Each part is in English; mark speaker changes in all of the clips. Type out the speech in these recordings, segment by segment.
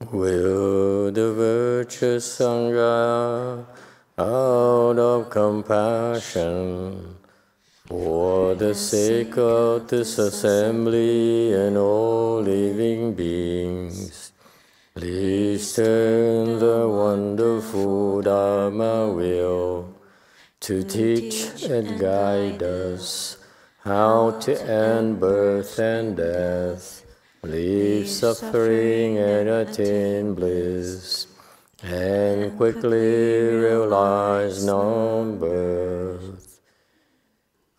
Speaker 1: will the virtuous Sangha, out of compassion, for the sake of this assembly and all living beings, please turn the wonderful Dharma wheel to teach and guide us how to end birth and death, leave suffering and attain bliss, and quickly realize non-birth.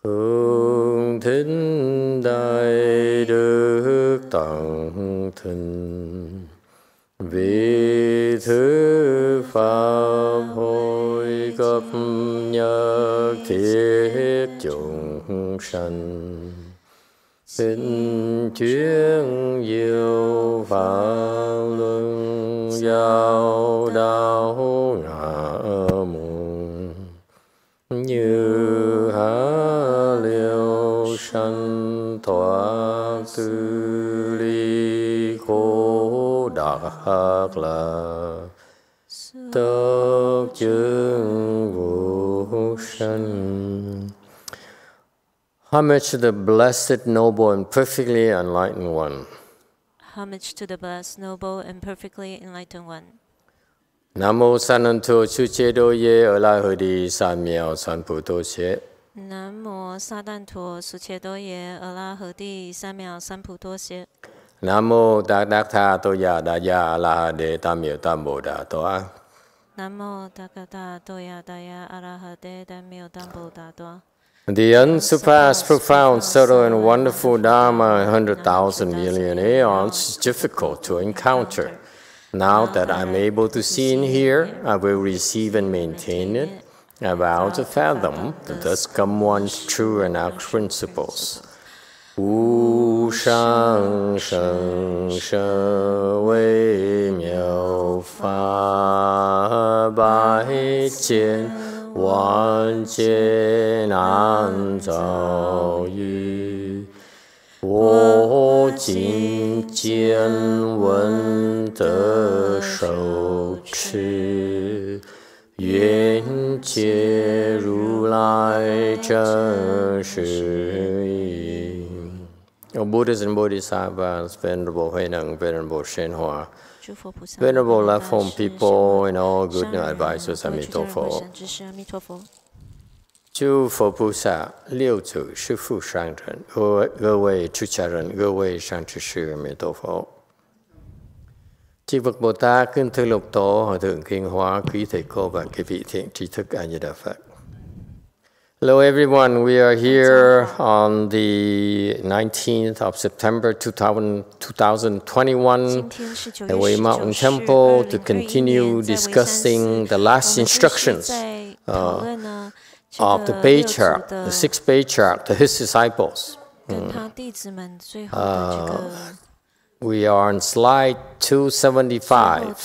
Speaker 1: Hương thính đại đức tận thình, vì thứ pháp hội cấp nhất thiết chúng sanh, xin chuyên diệu pháp luân giao đạo ngã môn, như há liêu sanh thoát tư ly khổ đắc là tất chứng vô sanh. Homage to the blessed, noble, and perfectly enlightened one.
Speaker 2: Homage to the blessed, noble, and perfectly enlightened one.
Speaker 1: Nam mô Sananto Chuche Doye Ola Hudi San Miao San Pu To Xie.
Speaker 2: Nam mô Sa Đan Thuở Su Che Do Ye A La Hờ Đi Sa Miao San Pu To Xie.
Speaker 1: Nam mô Đắc Đắc Tha To Ya Da Ya A La Ha De Tam Miao Tam Bồ Đà Toa.
Speaker 2: Nam mô Đắc Đắc Tha To Ya Da Ya A La Ha De Tam Miao Tam Bồ Đà Toa.
Speaker 1: The unsurpassed, profound, subtle, and wonderful Dharma in 100,000 million aeons is difficult to encounter. Now that I'm able to see and hear, I will receive and maintain it. I vow to fathom the thus come one's true and out principles. Wu shang sheng she wei miao fa bai jian wan jie nan zao yu. 我今见闻得受持，愿解如来真实义。Buddhas and Bodhisattvas, Venerable Huineng, Venerable Shenhua, Venerable left home people, and all good advisors, Amitabha. 诸佛菩萨、六祖、师父上人、各位出家人、各位上智sư, Mê Tô Phật. Chư Phật Bồ Tát, kính thưa Lục Tổ, Hòa Thượng Kiên Hóa, quý thầy cô và quý vị thiện tri thức A Di Đà Phật. Hello everyone, we are here on the 19th of September 2021 at Wei Mountain Temple to continue discussing the last instructions of the patriarch, the sixth patriarch, to his disciples. We are on slide 275.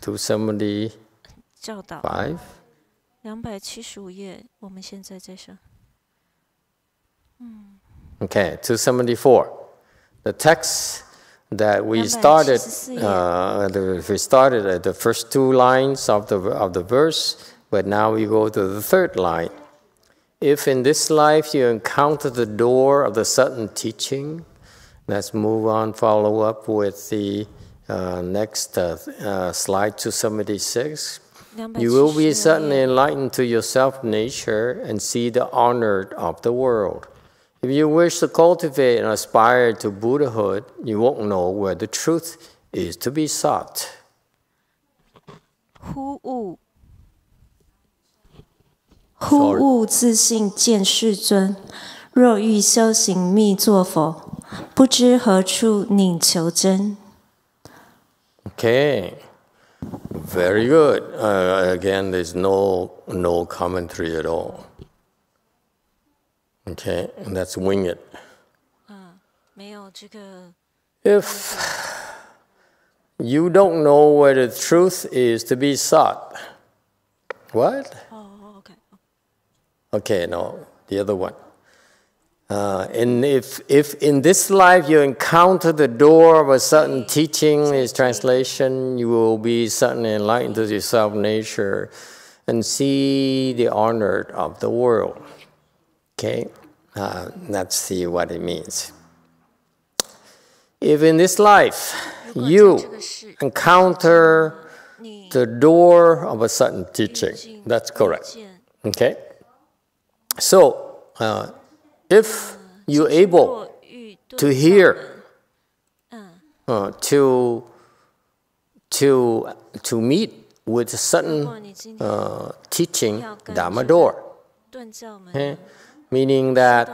Speaker 1: 275?
Speaker 2: 275页，我们现在在上。
Speaker 1: Okay, 274. The text that we started at the first two lines of the verse, but now we go to the third line. If in this life you encounter the door of the sudden teaching, let's move on, follow up with the next slide 276. You will be suddenly enlightened to your self-nature and see the honor of the world. If you wish to cultivate and aspire to Buddhahood, you won't know where the truth is to be sought.
Speaker 3: 忽悟自性见世尊，若欲修行密作佛，不知何处宁求真。
Speaker 1: Okay, very good. Again, there's no commentary at all. Okay, and that's wing it.
Speaker 2: 没有这个。
Speaker 1: If you don't know where the truth is to be sought, what?
Speaker 2: Oh, okay.
Speaker 1: Okay, no, the other one. And if in this life you encounter the door of a certain teaching, its translation, you will be suddenly enlightened to your self-nature and see the honor of the world. Okay? Let's see what it means. If in this life you encounter the door of a certain teaching, that's correct. Okay? So, if you're able to hear, to meet with a certain teaching, Dhamma door, okay? Meaning that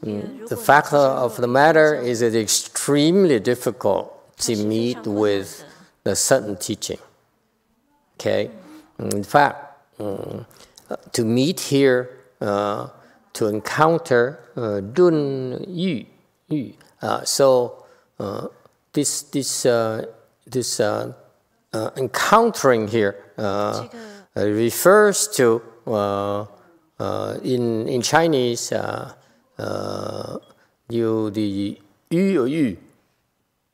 Speaker 1: the fact of the matter is it's extremely difficult to meet with the certain teaching. Okay? In fact, to meet here, to encounter dun yu. So this encountering here refers to in Chinese the yu or yu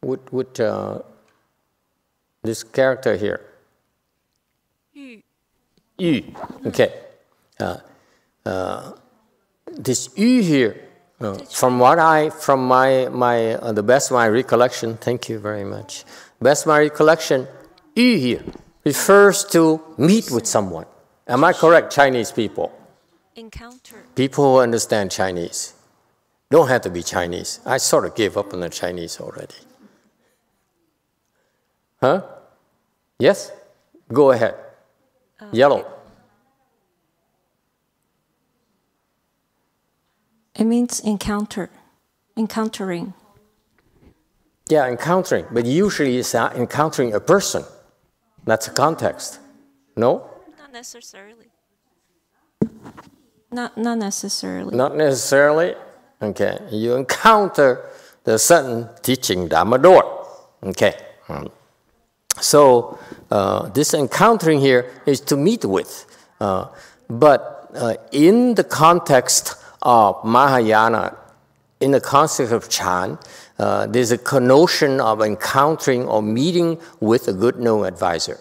Speaker 1: with this character here. Yu. Okay. This yu here, from the best of my recollection, thank you very much. Best of my recollection, yu here refers to meet with someone. Am I correct, Chinese people?
Speaker 2: Encounter.
Speaker 1: People who understand Chinese. Don't have to be Chinese. I sort of gave up on the Chinese already. Huh? Yes? Go ahead. Yellow.
Speaker 3: It means encountering.
Speaker 1: Yeah, encountering. But usually it's encountering a person. That's a context. No?
Speaker 2: Not necessarily.
Speaker 3: Not necessarily.
Speaker 1: Not necessarily. Okay. You encounter the certain teaching Dhamma door. Okay. So this encountering here is to meet with. But in the context of Mahayana, in the concept of Chan, there's a connotation of encountering or meeting with a good known advisor.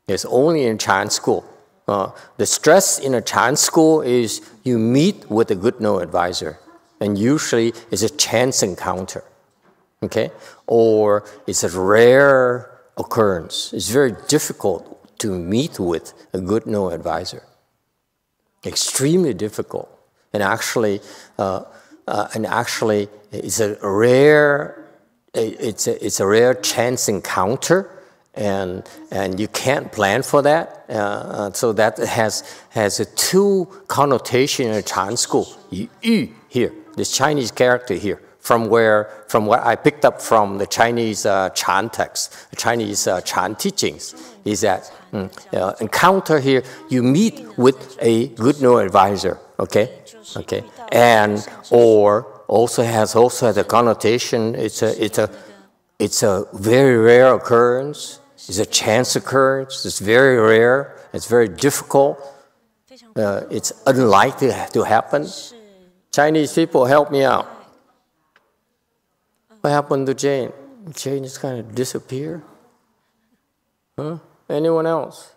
Speaker 1: It's only in Chan school. The stress in a Chan school is you meet with a good known advisor, and usually it's a chance encounter, okay? Or it's a rare occurrence. It's very difficult to meet with a good known advisor. Extremely difficult. And actually, it's a rare chance encounter, and you can't plan for that. So that has a two connotation in a Chan school. Yu here, this Chinese character here, from what I picked up from the Chinese Chan text, the Chinese Chan teachings, is that encounter here, you meet with a good known advisor. Okay. Okay, and or also has a connotation. It's a very rare occurrence. It's a chance occurrence. It's very rare. It's very difficult. It's unlikely to happen. Chinese people, help me out. What happened to Jane? Jane just kind of disappeared. Huh? Anyone else?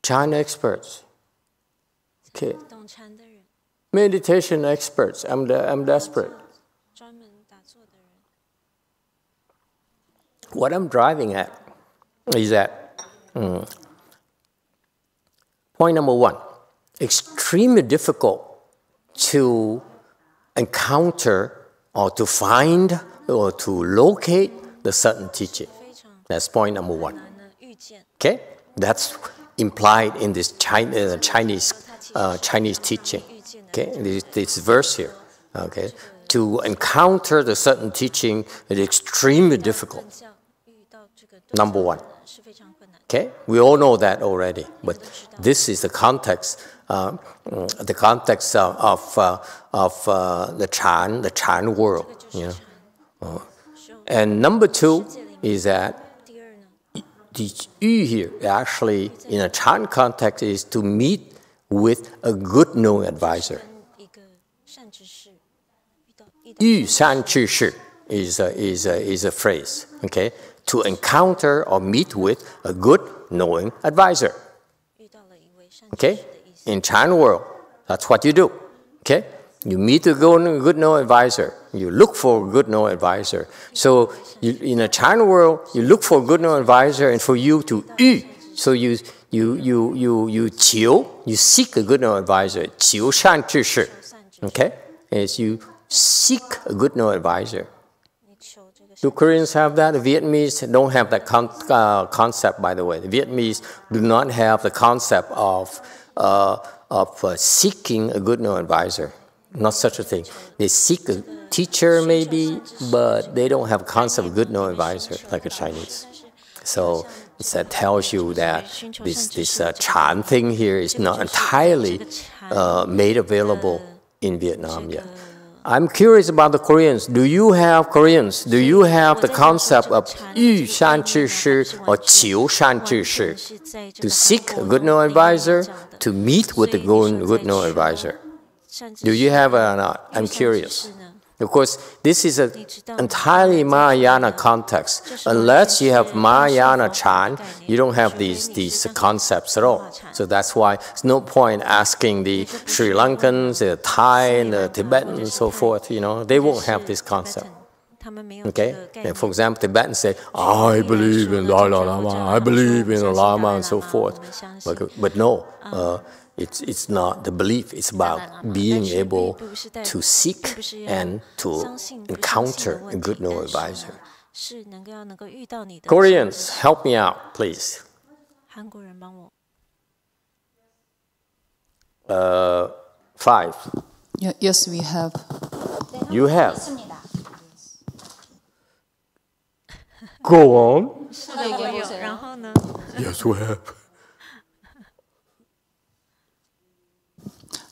Speaker 1: Chan experts. Okay. Meditation experts. I'm desperate. What I'm driving at is that point number one, extremely difficult to encounter or to find or to locate the certain teaching. That's point number one. Okay? That's implied in this Chinese teaching. Okay, this verse here. Okay, to encounter the certain teaching is extremely difficult. Number one. Okay, we all know that already, but this is the context. The context of the Chan world. You know. And number two is that the yu here actually in a Chan context is to meet with a good knowing advisor. 遇善知识 is a phrase, okay? To encounter or meet with a good knowing advisor. Okay? In Chan world, that's what you do. Okay? You meet a good knowing advisor. You look for a good knowing advisor. So in a Chan world, you look for a good knowing advisor, and for you to yu, so you seek a good knowing advisor. 求善知识. Okay? As you seek a good knowing advisor. Do Koreans have that? The Vietnamese don't have that concept, by the way. The Vietnamese do not have the concept of seeking a good knowing advisor. Not such a thing. They seek a teacher maybe, but they don't have a concept of good knowing advisor like a Chinese. So that tells you that this Chan thing here is not entirely made available in Vietnam yet. I'm curious about the Koreans. Do you have Koreans? Do you have the concept of 遇善知识 or 求善知识? To seek a good knowing advisor, to meet with a good knowing advisor. Do you have it or not? I'm curious. Of course, this is an entirely Mahayana context. Unless you have Mahayana Chan, you don't have these concepts at all. So that's why there's no point asking the Sri Lankans, the Thai, and the Tibetans, and so forth. You know, they won't have this concept. Okay? And for example, Tibetans say, I believe in Dalai Lama, I believe in the Lama, and so forth. But no. It's not the belief, it's about being able to seek and to encounter a good knowing advisor. Koreans, help me out, please. 5.
Speaker 4: Yes, we have.
Speaker 1: You have. Go on. Yes, we have.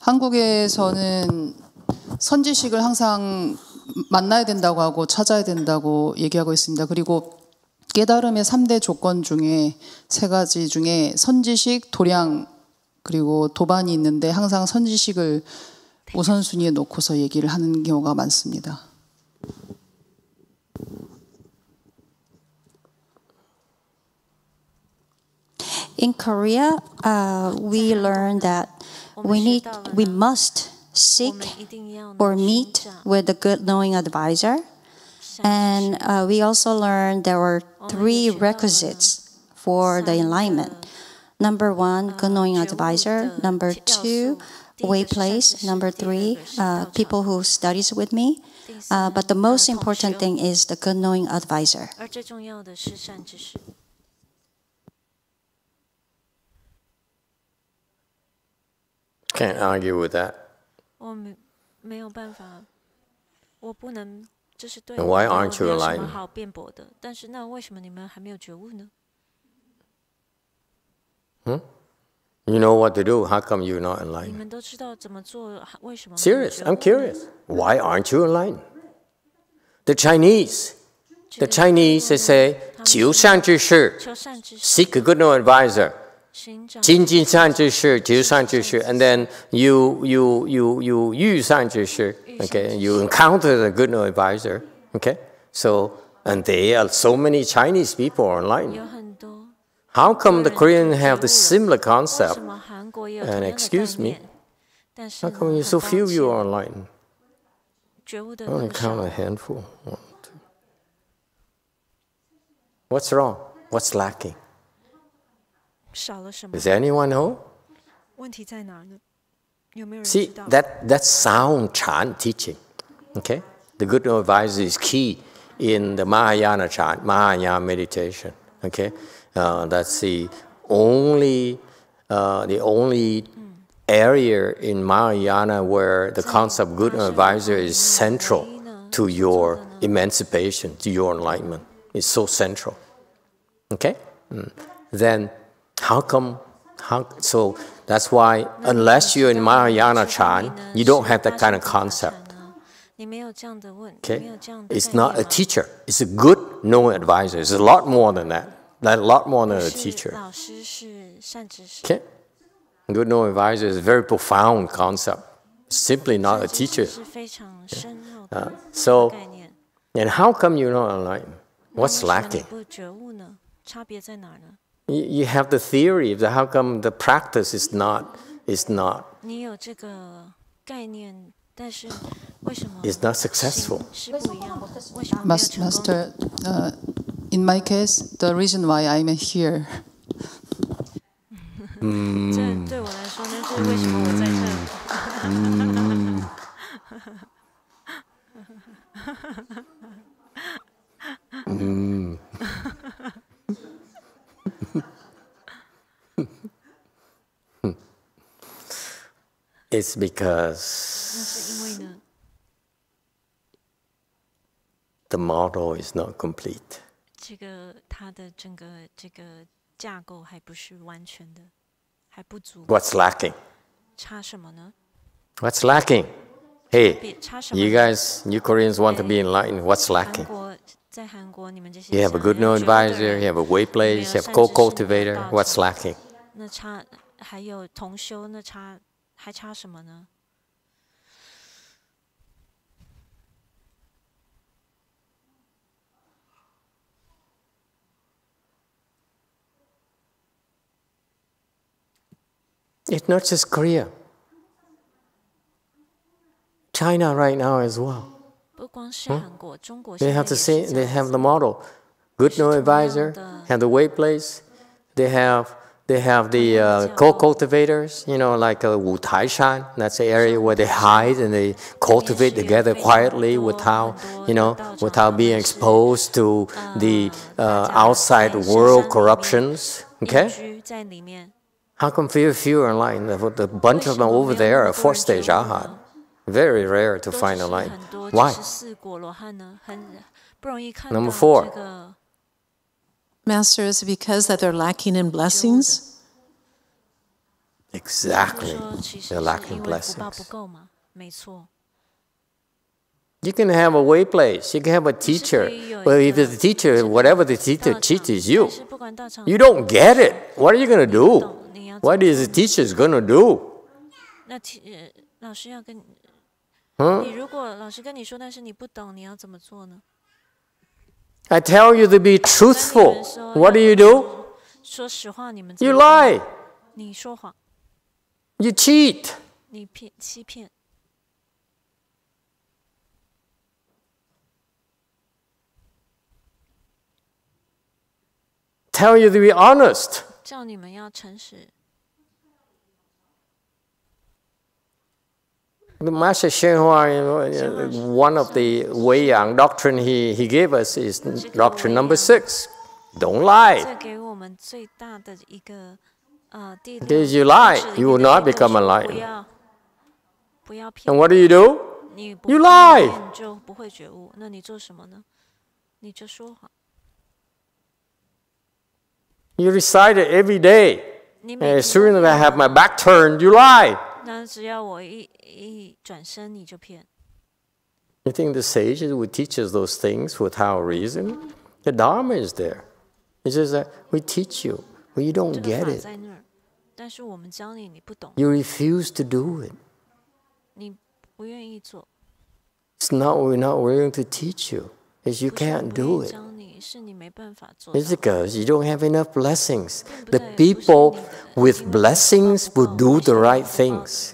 Speaker 4: 한국에서는 선지식을 항상 만나야 된다고 하고 찾아야 된다고 얘기하고 있습니다. 그리고 깨달음의 3대 조건 중에 3가지 중에 선지식, 도량, 그리고 도반이 있는데 항상 선지식을 우선순위에 놓고서 얘기를 하는 경우가 많습니다.
Speaker 3: In Korea, we learned that we must seek or meet with a good knowing advisor. And we also learned there were 3 requisites for the enlightenment. Number 1, good knowing advisor. Number 2, way place. Number 3, people who studies with me. But the most important thing is the good knowing advisor.
Speaker 1: Can't argue with that.
Speaker 2: And
Speaker 1: why aren't you enlightened? You know what to do. How come you're not enlightened? Serious, I'm curious. Why aren't you enlightened? The Chinese, they say, 求善知识, seek a good knowing advisor. 精进善知识, 求善知识, and then you 遇善知识, okay, you encounter the good knowing advisor, okay, so, and there are so many Chinese people online. How come the Koreans have the similar concept? And excuse me, how come you so few you are online? I only count a handful. 1, 2. What's wrong? What's lacking? Does anyone know? See, that's sound Chan teaching. Okay? The good knowing advisor is key in the Mahayana Chan, Mahayana meditation. Okay? That's the only area in Mahayana where the concept of good knowing advisor is central to your emancipation, to your enlightenment. It's so central. Okay? Then how come? So that's why, unless you're in Mahayana Chan, you don't have that kind of concept. Okay? It's not a teacher. It's a good knowing advisor. It's a lot more than that. A lot more than a teacher. Okay? Good knowing advisor is a very profound concept. Simply not a teacher.
Speaker 2: 是非常深奥的
Speaker 1: So,
Speaker 2: 概念。
Speaker 1: and how come you're not enlightened?
Speaker 2: 那
Speaker 1: What's
Speaker 2: 为什么你
Speaker 1: lacking?
Speaker 2: 不觉悟呢？差别在哪儿呢？
Speaker 1: You have the theory of how come the practice is not
Speaker 2: 你有这个概念，但是为什么
Speaker 1: is not successful?
Speaker 2: 是不一样的？为什么没有成功？
Speaker 4: Master, in my case, the reason why I'm here.
Speaker 2: 这对我来说呢，是为什么我在这？
Speaker 1: It's because
Speaker 2: 那是因为呢，
Speaker 1: the model is not complete.
Speaker 2: 这个它的整个这个架构还不是完全的，还不足。
Speaker 1: What's lacking?
Speaker 2: 差什么呢？
Speaker 1: What's lacking? Hey,
Speaker 2: 差什么
Speaker 1: you
Speaker 2: 呢？
Speaker 1: guys, you Koreans want to be enlightened. What's
Speaker 2: 韩
Speaker 1: lacking?
Speaker 2: 国在韩国，你们这些
Speaker 1: You have a good knowing
Speaker 2: 想要觉悟的
Speaker 1: advisor,
Speaker 2: 人
Speaker 1: you have a way place, you have co-cultivator. What's lacking?
Speaker 2: 那差还有同修，那差还差什么呢？
Speaker 1: It's not just Korea. China right now as well.
Speaker 2: 不光是韩国，中国
Speaker 1: They
Speaker 2: 现在
Speaker 1: have the
Speaker 2: 也是
Speaker 1: same.
Speaker 2: 这
Speaker 1: They
Speaker 2: 样
Speaker 1: have the model. Good knowing advisor, have the way place. They have the co-cultivators. You know, like Wu Taishan. That's the area where they hide and they cultivate together quietly without being exposed to the outside world corruptions. Okay.
Speaker 2: 居在里面。
Speaker 1: How come few are enlightened? The bunch of them over there are fourth stage arhat. Very rare to
Speaker 2: 都
Speaker 1: find
Speaker 2: 只是
Speaker 1: enlightened.
Speaker 2: 很多
Speaker 1: Why?
Speaker 2: 74果罗汉呢，很不容易看到
Speaker 1: Number four.
Speaker 2: 这个
Speaker 5: Master, is it because that they're lacking in blessings?
Speaker 1: Exactly.
Speaker 2: 说其实
Speaker 1: They're
Speaker 2: 是
Speaker 1: lacking
Speaker 2: 因为福报不
Speaker 1: blessings.
Speaker 2: 够嘛，没错。
Speaker 1: You can have a way place. You can have a teacher. But if the teacher, whatever the teacher teaches you,
Speaker 2: 但是不管道场
Speaker 1: you don't get it. What are you going to
Speaker 2: 不
Speaker 1: do?
Speaker 2: 懂，你要
Speaker 1: What is the teacher going to do?
Speaker 2: 那老师要跟你，
Speaker 1: Huh?
Speaker 2: 你如果老师跟你说，但是你不懂，你要怎么做呢？
Speaker 1: I tell you to be
Speaker 2: 跟你
Speaker 1: truthful.
Speaker 2: 们说
Speaker 1: What do you do?
Speaker 2: 说实话，你们怎
Speaker 1: You
Speaker 2: 么做
Speaker 1: lie.
Speaker 2: 你说谎，
Speaker 1: You cheat.
Speaker 2: 你欺骗。
Speaker 1: Tell you to be honest.
Speaker 2: 叫你们要诚实。
Speaker 1: The Master Shenhua, one of the Wei Yang doctrine he gave us is doctrine number 6. Don't lie.
Speaker 2: 这给我们最大的一个第
Speaker 1: Because you lie, you will not become
Speaker 2: 不
Speaker 1: enlightened.
Speaker 2: 要不要骗
Speaker 1: And what do?
Speaker 2: 你不
Speaker 1: You
Speaker 2: 骗
Speaker 1: lie.
Speaker 2: 你就不会觉悟。那你做什么呢？你就说谎。
Speaker 1: You recite it every day.
Speaker 2: 你
Speaker 1: And
Speaker 2: 每
Speaker 1: as
Speaker 2: 天
Speaker 1: soon
Speaker 2: 都
Speaker 1: as I
Speaker 2: 念
Speaker 1: have my back turned, you lie.
Speaker 2: 那只要我一转身，你就骗。
Speaker 1: You think the sages would teach us those things without reason? The Dharma is there. It's just that we teach you, but you don't
Speaker 2: 这个
Speaker 1: get
Speaker 2: 法
Speaker 1: it.
Speaker 2: 在那儿，但是我们教你，你不懂，
Speaker 1: You refuse to do it.
Speaker 2: 你不愿意做。
Speaker 1: It's not we're not willing to teach you. It's you
Speaker 2: 不是我
Speaker 1: can't
Speaker 2: 不愿
Speaker 1: do
Speaker 2: 意
Speaker 1: it.
Speaker 2: 教你，是你没办法做
Speaker 1: It's
Speaker 2: 到。
Speaker 1: because you don't have enough blessings. The
Speaker 2: 对，
Speaker 1: people
Speaker 2: 不是你的，
Speaker 1: with
Speaker 2: 因为
Speaker 1: blessings
Speaker 2: 福报
Speaker 1: will
Speaker 2: 不
Speaker 1: do
Speaker 2: 够，
Speaker 1: the
Speaker 2: 不是
Speaker 1: right
Speaker 2: 福报的
Speaker 1: things.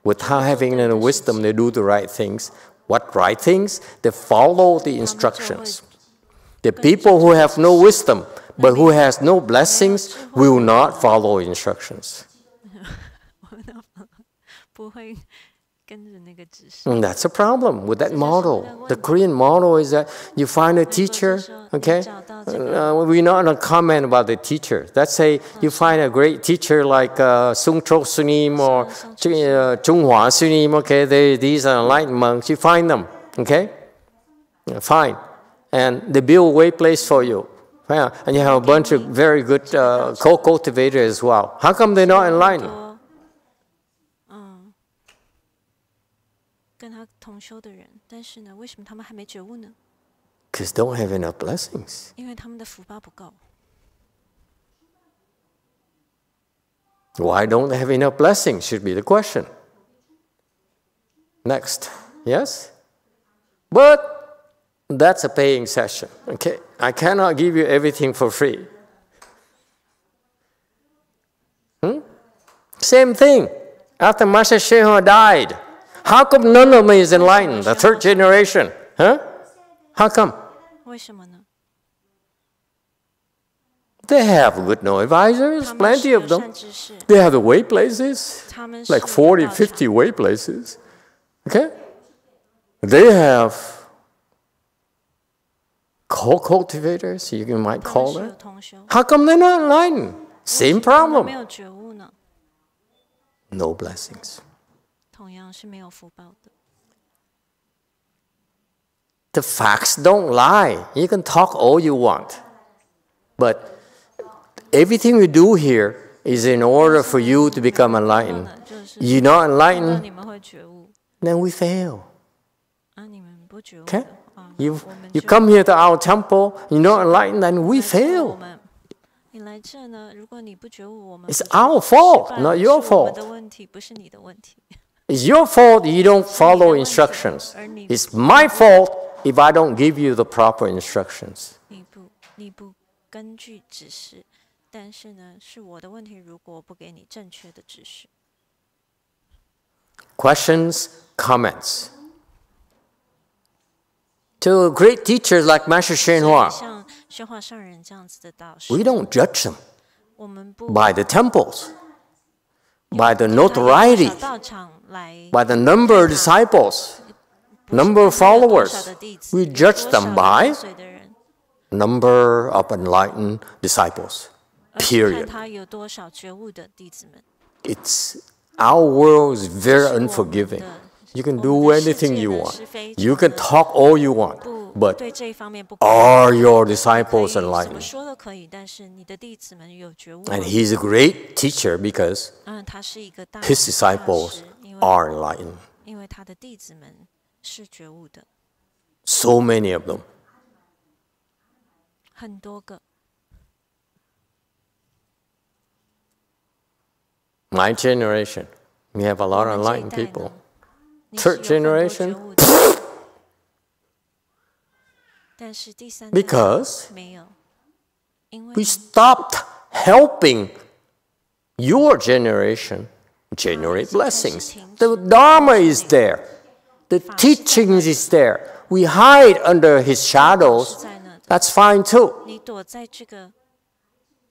Speaker 1: Without having any wisdom, they do the right things. What right things? They follow the instructions. The people who have no wisdom, but who has no blessings, will not follow instructions.
Speaker 2: 不会跟着那个指示。
Speaker 1: And that's a problem with that model. The Korean model is that you find a teacher, okay? We're not going to comment about the teacher. Let's say you find a great teacher like Sung Cho Sunim or Chung Hua Sunim, okay? These are enlightened monks. You find them, okay? Fine. And they build a way place for you. Yeah. And you have a bunch of very good co-cultivators as well. How come they're not enlightened?
Speaker 2: 跟他同修的人，但是呢，为什么他们还没觉悟呢？
Speaker 1: Because they don't have enough blessings.
Speaker 2: 因为他们的福报不够。
Speaker 1: Why don't they have enough blessings should be the question. Next. Yes? But that's a paying session. Okay? I cannot give you everything for free. Same thing. After Master Sheho died, how come none of them is enlightened? The third generation. Huh? How come?
Speaker 2: 为什么呢？
Speaker 1: They have good no advisors,
Speaker 2: 他们
Speaker 1: plenty
Speaker 2: 是有
Speaker 1: of them.
Speaker 2: 善知识，
Speaker 1: They have the way places,
Speaker 2: 他们是
Speaker 1: like
Speaker 2: 有
Speaker 1: 40,
Speaker 2: 道场
Speaker 1: 50 way places. Okay? They have co-cultivators, you might
Speaker 2: 他们
Speaker 1: call
Speaker 2: 是有
Speaker 1: them.
Speaker 2: 同修，
Speaker 1: How come they're not enlightened? Same
Speaker 2: 他们
Speaker 1: problem.
Speaker 2: 没有觉悟呢？
Speaker 1: No blessings.
Speaker 2: 同样是没有福报的。
Speaker 1: The facts don't lie. You can talk all you want. But everything we do here is in order for you to become enlightened.
Speaker 2: 就是
Speaker 1: You're not
Speaker 2: 看到
Speaker 1: enlightened,
Speaker 2: 你们会觉悟，
Speaker 1: then we fail.
Speaker 2: 啊，你们不觉悟
Speaker 1: Okay?
Speaker 2: 的啊，
Speaker 1: You
Speaker 2: 我们
Speaker 1: you
Speaker 2: 就
Speaker 1: come here to our temple, you're not enlightened, then we
Speaker 2: 来这我
Speaker 1: fail.
Speaker 2: 们你来这呢？如果你不觉悟，我们
Speaker 1: It's
Speaker 2: 不觉悟
Speaker 1: our
Speaker 2: 失
Speaker 1: fault,
Speaker 2: 败
Speaker 1: not
Speaker 2: 了
Speaker 1: your
Speaker 2: 是我们
Speaker 1: fault.
Speaker 2: 的问题，不是你的问题。
Speaker 1: It's your fault you don't follow instructions. It's my fault if I don't give you the proper instructions.
Speaker 2: 你不根据指示，但是呢，是我的问题。如果我不给你正确的指示，
Speaker 1: Questions, comments. To great teachers like Master
Speaker 2: 所以
Speaker 1: Shenhua,
Speaker 2: 像宣化上人这样子的导师，
Speaker 1: we don't judge them
Speaker 2: 我们不
Speaker 1: by the temples, by the
Speaker 2: 看他有多
Speaker 1: notoriety,
Speaker 2: 少道场来
Speaker 1: by the number of disciples,
Speaker 2: 不是
Speaker 1: number of
Speaker 2: 看他有多少
Speaker 1: followers.
Speaker 2: 的弟子
Speaker 1: We
Speaker 2: 有
Speaker 1: judge
Speaker 2: 多少
Speaker 1: them
Speaker 2: 的
Speaker 1: by
Speaker 2: 跟随的人，
Speaker 1: number of enlightened disciples.
Speaker 2: 而是看
Speaker 1: Period.
Speaker 2: 他有多少觉悟的弟子们。
Speaker 1: It's our world is
Speaker 2: 这
Speaker 1: very
Speaker 2: 是我们
Speaker 1: unforgiving.
Speaker 2: 的
Speaker 1: You can
Speaker 2: 我
Speaker 1: do
Speaker 2: 们的世
Speaker 1: anything
Speaker 2: 界
Speaker 1: you
Speaker 2: 呢
Speaker 1: want.
Speaker 2: 是非
Speaker 1: You
Speaker 2: 常
Speaker 1: can
Speaker 2: 的
Speaker 1: talk all you want,
Speaker 2: 不
Speaker 1: but
Speaker 2: 对这一方面不
Speaker 1: are your
Speaker 2: 可以
Speaker 1: disciples
Speaker 2: 怎么
Speaker 1: enlightened?
Speaker 2: 说都可以，但是你的弟子们有觉悟吗
Speaker 1: And he's a great teacher because
Speaker 2: 他是一个大
Speaker 1: his
Speaker 2: 大
Speaker 1: disciples
Speaker 2: 师，因为
Speaker 1: are enlightened.
Speaker 2: 因为他的弟子们是觉悟的，
Speaker 1: So many of them.
Speaker 2: 很多个。
Speaker 1: My generation, we have a lot of
Speaker 2: 我们
Speaker 1: enlightened
Speaker 2: 这一代
Speaker 1: people.
Speaker 2: 呢，你是有
Speaker 1: Third
Speaker 2: 很多
Speaker 1: generation
Speaker 2: 觉悟的，但是第三代
Speaker 1: Because
Speaker 2: 没有，因为
Speaker 1: we stopped helping your generation generate blessings. The Dharma is there. The teachings is there. We hide under his
Speaker 2: 是
Speaker 1: shadows.
Speaker 2: 在那，
Speaker 1: That's fine too.
Speaker 2: 你躲在这个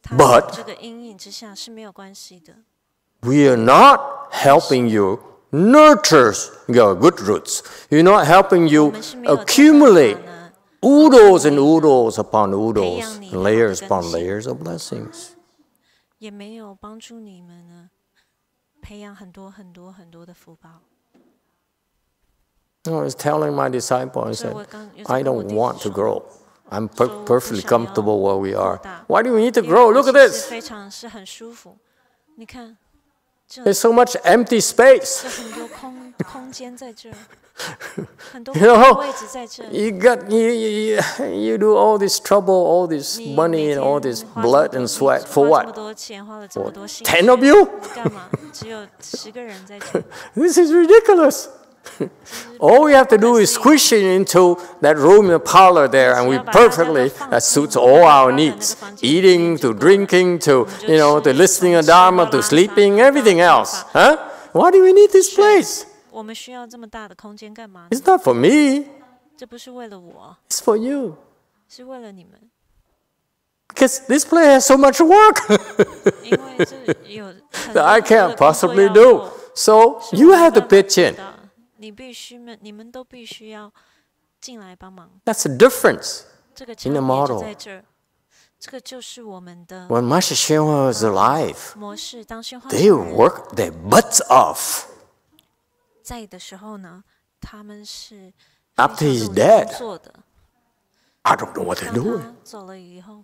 Speaker 2: 他
Speaker 1: But
Speaker 2: 这个阴影之下是没有关系的。
Speaker 1: We are not helping you nurture your good roots. We're not helping
Speaker 2: 我
Speaker 1: you
Speaker 2: 们是没有
Speaker 1: accumulate
Speaker 2: 办法呢
Speaker 1: oodles and oodles upon oodles,
Speaker 2: 培养你
Speaker 1: and layers
Speaker 2: 好的根
Speaker 1: upon
Speaker 2: 性。
Speaker 1: layers of blessings.
Speaker 2: 也没有帮助你们呢培养很多很多很多的福报。
Speaker 1: I was telling my disciple, I
Speaker 2: 所以
Speaker 1: said,
Speaker 2: 我刚有在
Speaker 1: I
Speaker 2: 跟我
Speaker 1: don't
Speaker 2: 弟
Speaker 1: want
Speaker 2: 子
Speaker 1: to
Speaker 2: 说，
Speaker 1: grow. I'm
Speaker 2: 说我不
Speaker 1: perfectly
Speaker 2: 想要
Speaker 1: comfortable where we
Speaker 2: 扩
Speaker 1: are.
Speaker 2: 大
Speaker 1: Why do we need to
Speaker 2: 因为
Speaker 1: grow?
Speaker 2: 我
Speaker 1: Look at
Speaker 2: 其实
Speaker 1: this.
Speaker 2: 非常是很舒服。你看，这
Speaker 1: There's so much empty space.
Speaker 2: 这很多空间在这儿，很多
Speaker 1: You know,
Speaker 2: 位置在这儿。
Speaker 1: you do all this trouble, all this
Speaker 2: 你
Speaker 1: money,
Speaker 2: 每
Speaker 1: and all
Speaker 2: 天
Speaker 1: this
Speaker 2: 花这么
Speaker 1: blood
Speaker 2: 多
Speaker 1: and
Speaker 2: 你
Speaker 1: sweat
Speaker 2: 花
Speaker 1: for
Speaker 2: 这么
Speaker 1: what?
Speaker 2: 多钱，花了这么多心
Speaker 1: 10
Speaker 2: 血
Speaker 1: of you?
Speaker 2: 你干嘛？只有10个人在这儿。
Speaker 1: This is ridiculous. All we have to do is squish it into that room in the parlor there, and we perfectly, that suits all our needs. Eating, to drinking, to, to listening to Dharma, to sleeping, everything else. Huh? Why do we need this place?
Speaker 2: 我们需要这么大的空间干嘛呢？
Speaker 1: It's not for me,
Speaker 2: 这不是为了我，
Speaker 1: it's for you.
Speaker 2: 是为了你们，
Speaker 1: Because this place has so much work
Speaker 2: 因为这有很
Speaker 1: that
Speaker 2: 多
Speaker 1: I
Speaker 2: 很多
Speaker 1: can't
Speaker 2: 的工作
Speaker 1: possibly
Speaker 2: 要
Speaker 1: do.
Speaker 2: 做
Speaker 1: So
Speaker 2: 是
Speaker 1: you
Speaker 2: 我
Speaker 1: have
Speaker 2: 没
Speaker 1: to
Speaker 2: 办法
Speaker 1: pitch
Speaker 2: 做
Speaker 1: in.
Speaker 2: 到你们都必须要进来帮忙。
Speaker 1: That's the difference.
Speaker 2: 这个
Speaker 1: In
Speaker 2: 差
Speaker 1: the
Speaker 2: 别
Speaker 1: model
Speaker 2: 就在这儿，这个就是我们的
Speaker 1: When Master Shenhua was alive,
Speaker 2: 模式。当宣化
Speaker 1: they
Speaker 2: 上人
Speaker 1: worked their butts off.
Speaker 2: 在的时候呢，他们是
Speaker 1: After
Speaker 2: 非
Speaker 1: he's
Speaker 2: 常努力
Speaker 1: dead
Speaker 2: 工作的。
Speaker 1: I don't know what they're
Speaker 2: 当
Speaker 1: doing.
Speaker 2: 他走了以后，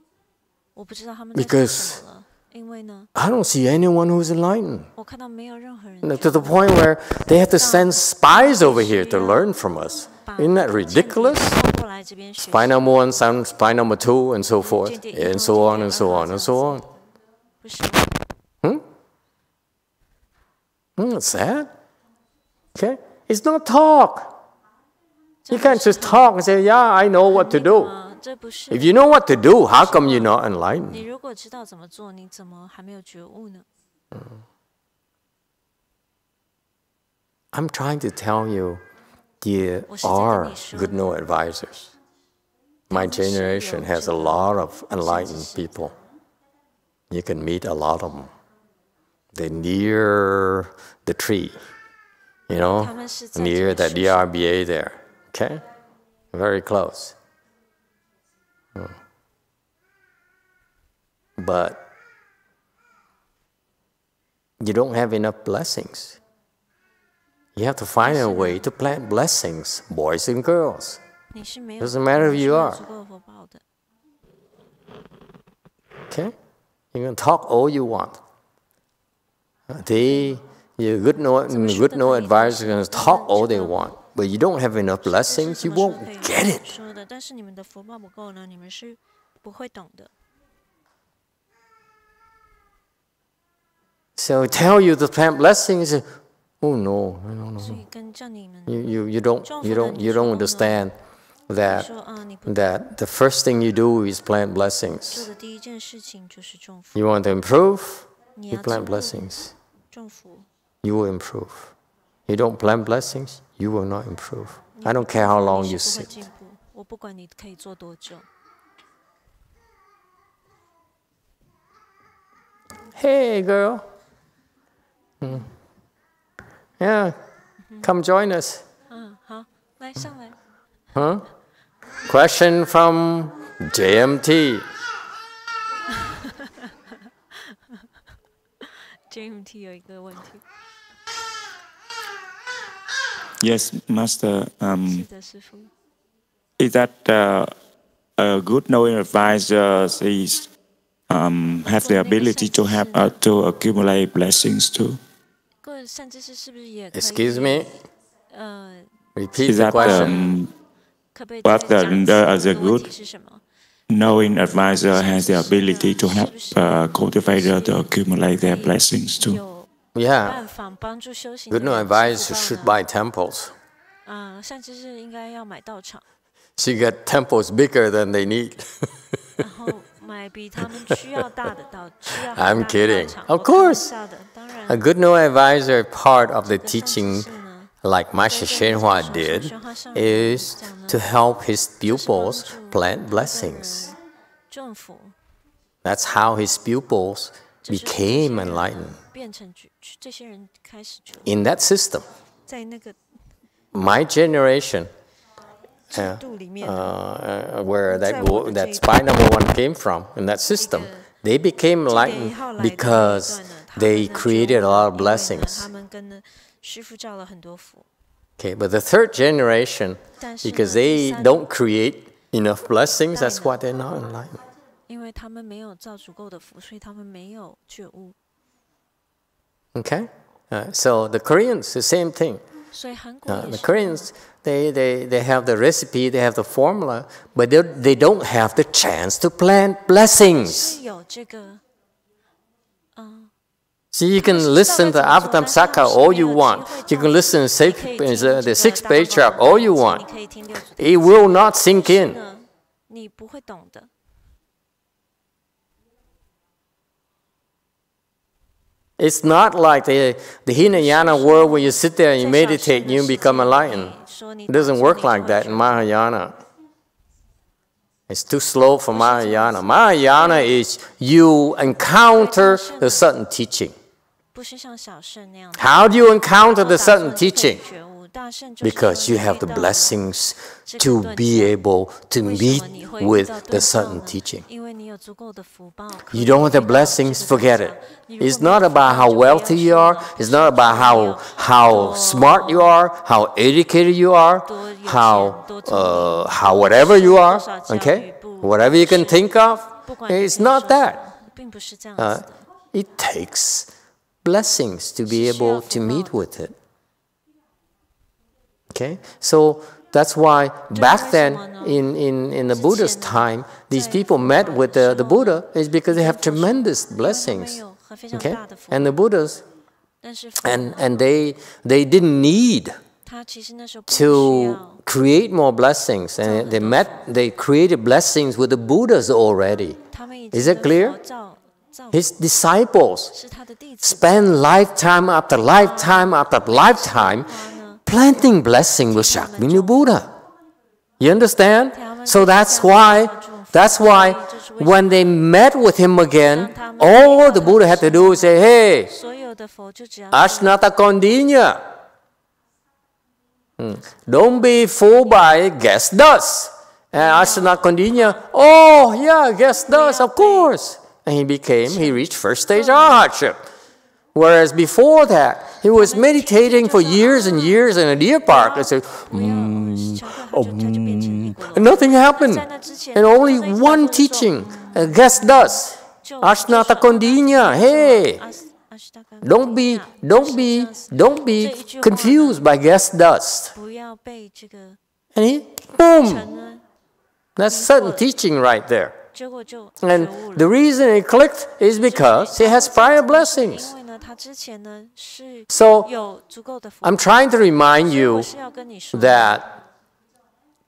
Speaker 2: 我不知道他们在做
Speaker 1: Because
Speaker 2: 什么了，因为呢，
Speaker 1: I don't see anyone who's enlightened.
Speaker 2: 我看到没有任何人
Speaker 1: To the point where they have to send spies over here to learn from us.
Speaker 2: 把
Speaker 1: Isn't that ridiculous?
Speaker 2: 送过来这边学
Speaker 1: Spy
Speaker 2: 习，
Speaker 1: number 1, spy number 2, and so forth, and so on and so on and so on.
Speaker 2: 不是
Speaker 1: Sad. Okay? It's not talk. You can't just talk and say, yeah, I know what to do. If you know what to do, how come you're not enlightened? I'm trying to tell you, there are good no advisors. My generation has a lot of enlightened people. You can meet a lot of them. They're near the tree, you know, near the DRBA there. Okay? Very close. But you don't have enough blessings. You have to find a way to plant blessings, boys and girls. Doesn't matter who you are. Okay? You can talk all you want. Your good no advisors are going to talk all they want. But you don't have enough blessings, you won't get it. So tell you to plant blessings, oh no. You don't understand that the first thing you do is plant blessings. You want to improve, you plant blessings. You will improve. You don't plant blessings, you will not improve. I don't care how long you sit. Hey, girl. Yeah, come join us. Huh? Question from JMT.
Speaker 6: Yes, Master. Is that a good knowing advisor have the ability to have to accumulate blessings too?
Speaker 1: Excuse me? Repeat
Speaker 6: Is
Speaker 1: the
Speaker 6: that
Speaker 1: question.
Speaker 6: but the good knowing advisor has the ability to help cultivators to accumulate their blessings too?
Speaker 1: Yeah. Good no advisor should buy temples. She got temples bigger than they need. I'm kidding. Of course. A good no advisor part of the teaching, like Master Shenhua did, is to help his pupils plant blessings. That's how his pupils became enlightened. In that system, my generation, where that spy number one came from, in that system, they became enlightened because they created a lot of blessings. Okay, but the third generation, because they don't create enough blessings, that's why they're not enlightened. Okay, so the Koreans, the same thing. The Koreans, they have the recipe, they have the formula, but they don't have the chance to plant blessings. So you can listen to Avatam Saka all you want. You can listen to the sixth patriarch all you want. It will not sink in. It's not like the Hinayana world where you sit there and you meditate and you become enlightened. It doesn't work like that in Mahayana. It's too slow for Mahayana. Mahayana is you encounter the sudden teaching. How do you encounter the sudden teaching? Because you have the blessings to be able to meet with the sudden teaching. You don't have the blessings, forget it. It's not about how wealthy you are. It's not about how smart you are, how educated you are, how whatever you are, okay? Whatever you can think of, it's not that. It takes blessings to be able to meet with it. Okay, so that's why back then in the Buddha's time, these people met with the Buddha is because they have tremendous blessings. Okay, and the Buddhas And they didn't need to create more blessings, and they created blessings with the Buddhas already. Is it clear? His disciples spend lifetime after lifetime after lifetime planting blessing with Shakmini Buddha. You understand? So that's why when they met with him again, all the Buddha had to do is say, hey, Ashnata Kondinya, don't be fooled by guest dust. And Ashnata Kondinya, oh yeah, guest dust, of course. And he reached first stage arhatship. Whereas before that, he was meditating for years and years in a deer park and said, and nothing happened. And only one teaching, guest dust. Ashnata Kondinya, hey, don't be confused by guest dust. And he, boom, that's certain teaching right there. And the reason it clicked is because he has prior blessings. So I'm trying to remind you that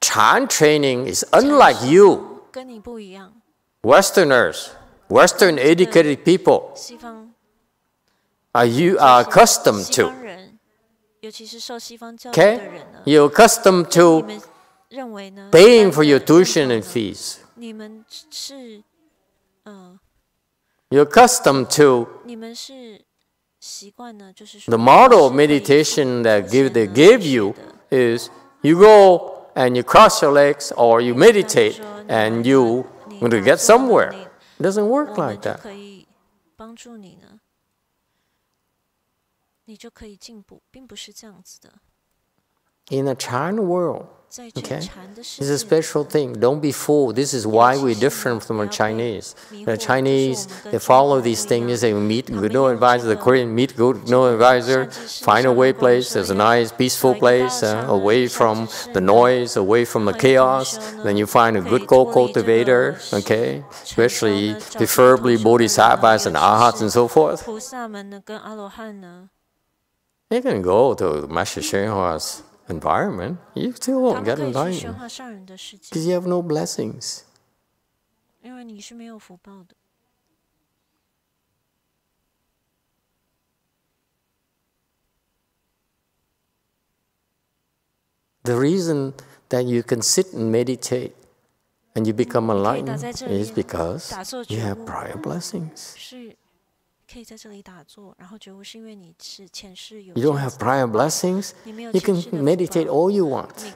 Speaker 1: Chan training is unlike you, Westerners, Western educated people are accustomed to. Okay? You're accustomed to paying for your tuition and fees. You're accustomed to the model of meditation that they gave you is you go and you cross your legs or you meditate and you going to get somewhere. It doesn't work like that. In a Chan world, okay, it's a special thing. Don't be fooled. This is why we're different from the Chinese. The Chinese, they follow these things. They meet good no advisor. The Korean meet good no advisor. Find a way place. There's a nice, peaceful place, away from the noise, away from the chaos. Then you find a good co-cultivator, okay, especially preferably bodhisattvas and arhats and so forth. You can go to Master Shenhua's environment, you still won't get enlightened because you have no blessings. The reason that you can sit and meditate and you become enlightened is because you have prior blessings. You don't have prior blessings, you can meditate all you want.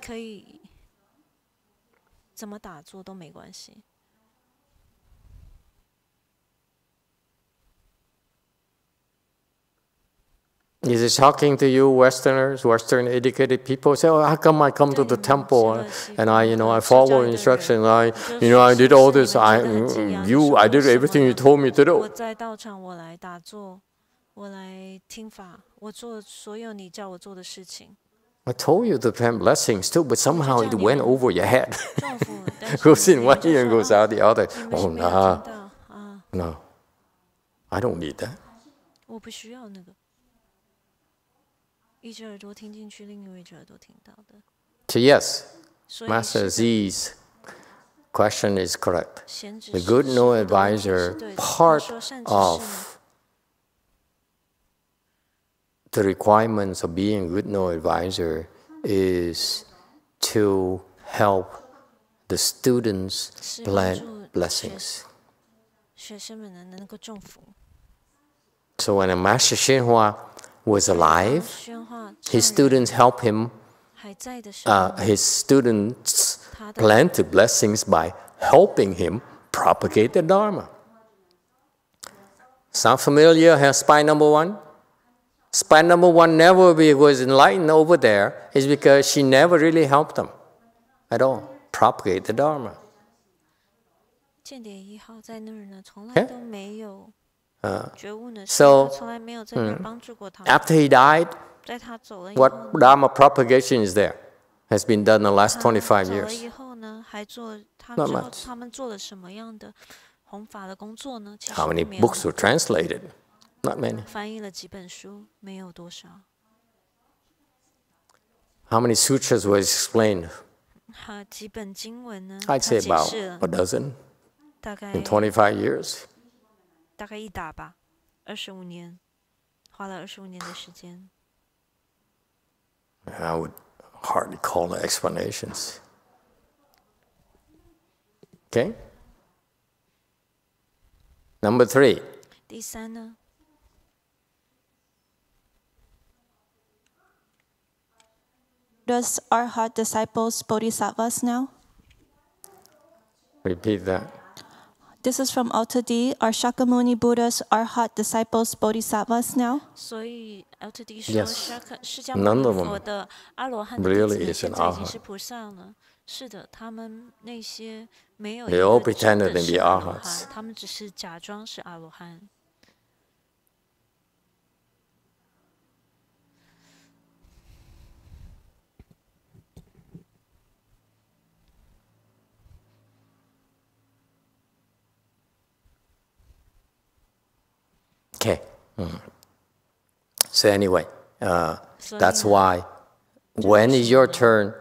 Speaker 1: Is it shocking to you, Westerners, Western educated people? Say, oh, how come I come to the temple and I follow instructions, I did all this, I did everything you told me to do. I told you to plant blessings too, but somehow it went over your head. Goes in one ear and goes out the other. Oh, no, I don't need that. So yes, Master Z's question is correct. The good no advisor, part of the requirements of being a good no advisor is to help the students plant blessings. So when a Master Shenhua was alive, his students helped him. His students planted blessings by helping him propagate the Dharma. Sound familiar? Has spine number one? Spine number one never was enlightened over there is because she never really helped them at all propagate the Dharma. Okay? So, after he died, what Dharma propagation is there? Has been done in the last 25 years. Not much. How many books were translated? Not many.
Speaker 2: 翻译了几本书，没有多少。
Speaker 1: How many sutras were explained?
Speaker 2: 好，几本经文呢？
Speaker 1: I'd say
Speaker 2: 他解
Speaker 1: about
Speaker 2: 释了
Speaker 1: a dozen
Speaker 2: 大概
Speaker 1: in 25 years.
Speaker 2: 大概一打吧，25年，花了25年的时间。
Speaker 1: I would hardly call them explanations. Okay? Number 3.
Speaker 2: 第三呢？
Speaker 3: Does Arhat disciples bodhisattvas now?
Speaker 1: Repeat that.
Speaker 3: This is from Alta D. Are Shakyamuni Buddhas Arhat disciples bodhisattvas now?
Speaker 2: 所以 LTD 说，
Speaker 1: Yes.
Speaker 2: 释迦
Speaker 1: None
Speaker 2: 牟
Speaker 1: of
Speaker 2: 尼
Speaker 1: them
Speaker 2: 佛的阿罗汉的弟
Speaker 1: really
Speaker 2: 子们
Speaker 1: is
Speaker 2: 现
Speaker 1: an
Speaker 2: 在已经
Speaker 1: arhat.
Speaker 2: 是菩萨了。是的，他们那些没有
Speaker 1: They
Speaker 2: 一
Speaker 1: all
Speaker 2: 个
Speaker 1: pretended
Speaker 2: 真的
Speaker 1: to
Speaker 2: 是
Speaker 1: be
Speaker 2: 阿罗
Speaker 1: arhats.
Speaker 2: 汉，他们只是假装是阿罗汉。
Speaker 1: Okay. So anyway, that's why when is your turn